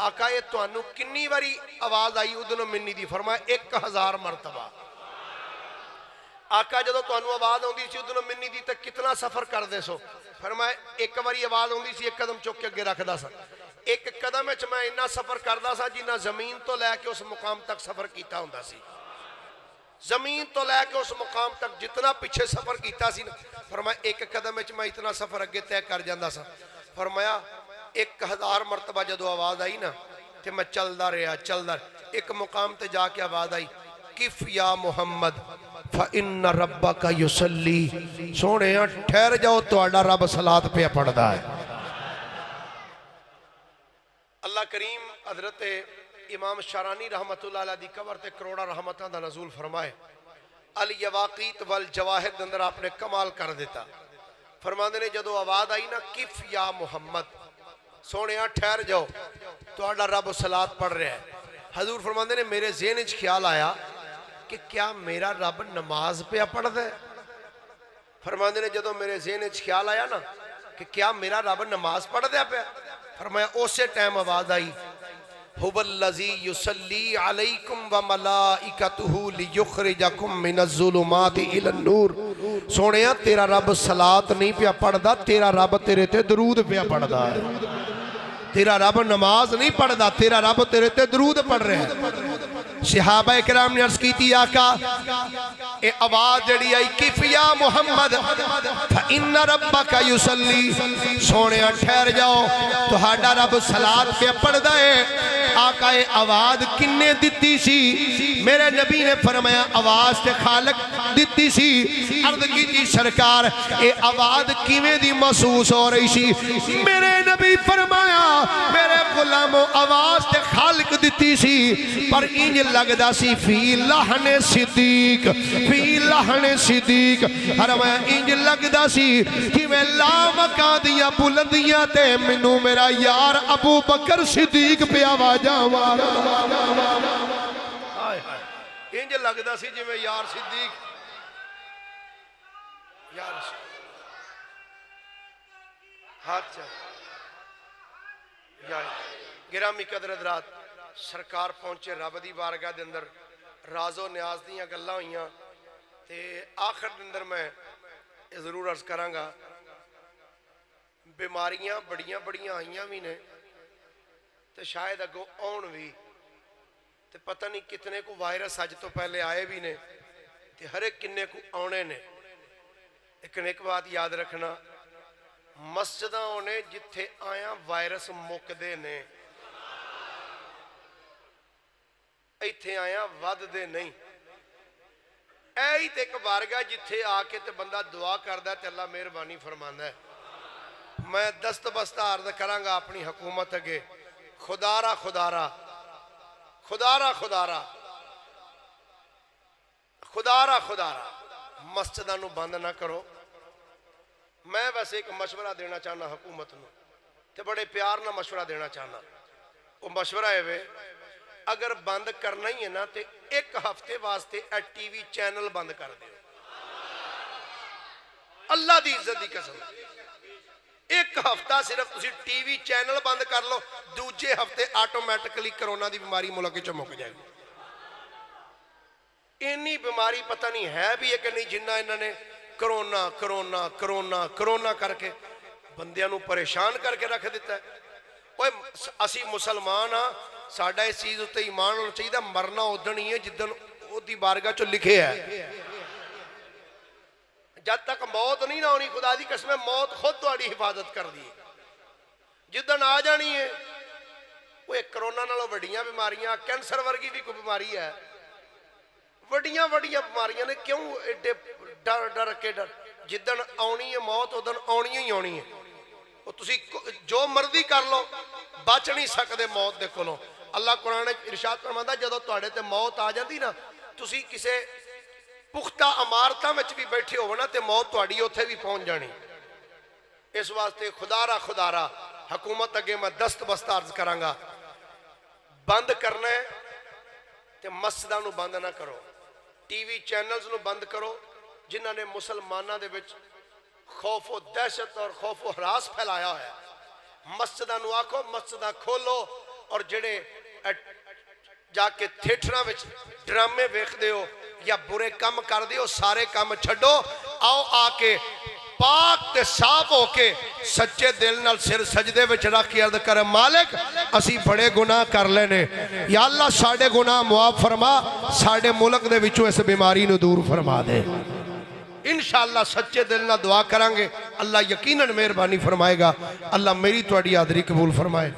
آقا یہ توانو کنی واری آواز آئی ادن منی دی فرمایا 1000 مرتبہ آقا جدو توانو آواز آؤندی سی ادن منی دی تک کتنا سفر کر دے سو فرمایا ایک واری آواز آؤندی سی ایک قدم چوک کے آگے رکھدا سا ایک قدم وچ میں اتنا سفر کردا سا جنہ زمین تو لے کے اس مقام تک سفر کیتا ہوندا سی زمین تو لے کے اس مقام تک جتنا پیچھے سفر کیتا سی فرمایا ایک قدم وچ میں اتنا سفر اگے طے کر جاندا سا فرمایا 1000 مرتبہ جدو آواز آئی نا تے میں چلدا رہا ایک مقام تے جا کے آواز آئی کف یا محمد فَإِنَّ رَبَّكَ يُسَلِّي سونے ٹھہر جاؤ تہاڈا رب صلاۃ پہ پڑھدا ہے اللہ کریم حضرت امام شارانی رحمت اللہ علیہ دی قبر تے کروڑا رحمتاں دا نزول فرمائے الیواقیت والجواہر اندر آپ نے کمال کر دیتا فرماندے نے جدو آواز آئی نا کف یا محمد سونے ٹھہر جاؤ تہاڈا رب صلاۃ پڑھ رہا ہے حضور فرماندے نے میرے ذہن وچ خیال آیا کہ کیا میرا رب نماز پہ پڑھدا ہے فرماندے نے جدو میرے ذہن وچ خیال آیا نا کہ کیا میرا رب نماز پڑھدا پیا فرمایا اسی ٹائم آواز آئی هو الذی یصلی علیکم وملائکتہ لیخرجکم من الظلمات الی النور سونیا تیرا رب صلاۃ نہیں پیا پڑھدا تیرا رب تیرے تے درود پیا پڑھدا ہے تیرا رب نماز نہیں پڑھدا تیرا رب تیرے تے درود پڑھ رہا ہے صحابہ کرام نے عرض کی تھی آقا اے آواز جڑی آئی کف یا محمد فَإِنَّ رَبَّكَ يُصَلِّي سونے ٹھہر جاؤ تو ہاڈا رب صلاة پہ پڑھ دائے آقا اے آواز کنے دیتی سی میرے نبی نے فرمایا آواز تے خالق دیتی سی عرض کی تھی سرکار اے آواز کیویں دی محسوس ہو رہی سی میرے نبی فرمایا میرے غلامو آواز تے خالق دیتی سی پر انج لگدا سی فی لحن صدیق فی لحن صدیق فرمایا انج لگدا سی کہ میں لامکاں دیاں بلندیاں تے مینوں میرا یار ابو بکر صدیق پہ آوازاں انج لگدا سی جی میں یار صدیق یار ہاتھ چاہ گرامی قدر حضرات سرکار پہنچے رب دی بارگاہ دے اندر راز و نیاز دیاں گلاں ہوئیاں تے آخر دے اندر میں ضرور عرض کراں گا بیماریاں بڑیاں بڑیاں آئیاں بھی نے تے شاید اگوں آن بھی تے پتہ نہیں کتنے کو وائرس آج تو پہلے آئے بھی نے تے ہر ایک کنے کو آنے نے لیکن ایک بات یاد رکھنا مسجدہ ہونے جتھے آیا وائرس مکدے نے ایتھے آیا ود دے نہیں ایت ایک بارگاہ جتھے آکے تے بندہ دعا کردہ تے اللہ مہربانی فرماندہ ہے میں دست بستہ عرض کرانگا اپنی حکومت اگے خدارا خدارا خدارا خدارا خدارا خدارا مسجدہ نو بند نہ کرو میں ویسے ایک مشورہ دینا چاہنا حکومت نو تے بڑے پیار نہ مشورہ دینا چاہنا وہ مشورہ ہے وے اگر بند کرنا ہی ہے نا تے ایک ہفتے واسطے ٹی وی چینل بند کر دے اللہ دی عزت دی قسم ایک ہفتہ صرف تسی ٹی وی چینل بند کر لو دوجے ہفتے آٹومیٹکلی کرونا دی بیماری ملک چمک جائے گی اینی بیماری پتہ نہیں ہے بھی ہے کہ نہیں جنہ انہوں نے کرونا کرونا کرونا کرونا کر کے بندیاں نو پریشان کر کے رکھ دیتا ہے اسی مسلمان ہاں ساڑھا اس چیز ہوتے ایمان ہونا چاہیے مرنا ادھن ہی ہے جدن او دی بارگاہ چو لکھے ہے جب تک موت نہیں نہ ہونی خدا دی قسم موت خود تہاڈی حفاظت کر دی جدن آ جانی ہے وہ ایک کرونا نالوں وڈیاں بیماریاں کینسر ورگی بھی کوئی بیماری ہے وڈیاں وڈیاں بیماریاں نے کیوں ایڈے ڈر ڈر کے ڈر جدن آنی ہے موت ادن آنی ہی آنی ہے وہ تسی جو مرضی کر لو بچ نہیں سکتے موت دے کولوں اللہ قرآن ارشاد فرماتا جدوں تہاڈے تے موت آ جاندی نا تسی کسے پختہ عمارتاں وچ بھی بیٹھے ہو نا تے موت تہاڈی اوتھے بھی پہنچ جانی اس واسطے خدارا خدارا حکومت اگے میں دست بستہ عرض کراں گا بند کرنا ہے تے مسجداں نو بند نہ کرو ٹی وی چینلز نو بند کرو جنہاں نے مسلماناں دے وچ خوف و دہشت اور خوف و ہراس پھیلایا ہے مسجداں نو آکھو مسجداں کھولو اور جڑے جا کے تھیٹراں وچ ڈرامے ویکھ دیو یا برے کم کر دیو سارے کم چھڈو آؤ آ کے پاک تے صاف ہو کے سچے دل نال سر سجدے وچ رکھ کے عرض کرے مالک اسی بڑے گناہ کر لینے یا اللہ ساڑے گناہ معاف فرما ساڑے ملک دے وچوں اس بیماری نو دور فرما دے انشاءاللہ سچے دل نہ دعا کرانگے اللہ یقیناً مہربانی فرمائے گا اللہ میری تواڈی حاضری قبول فرمائے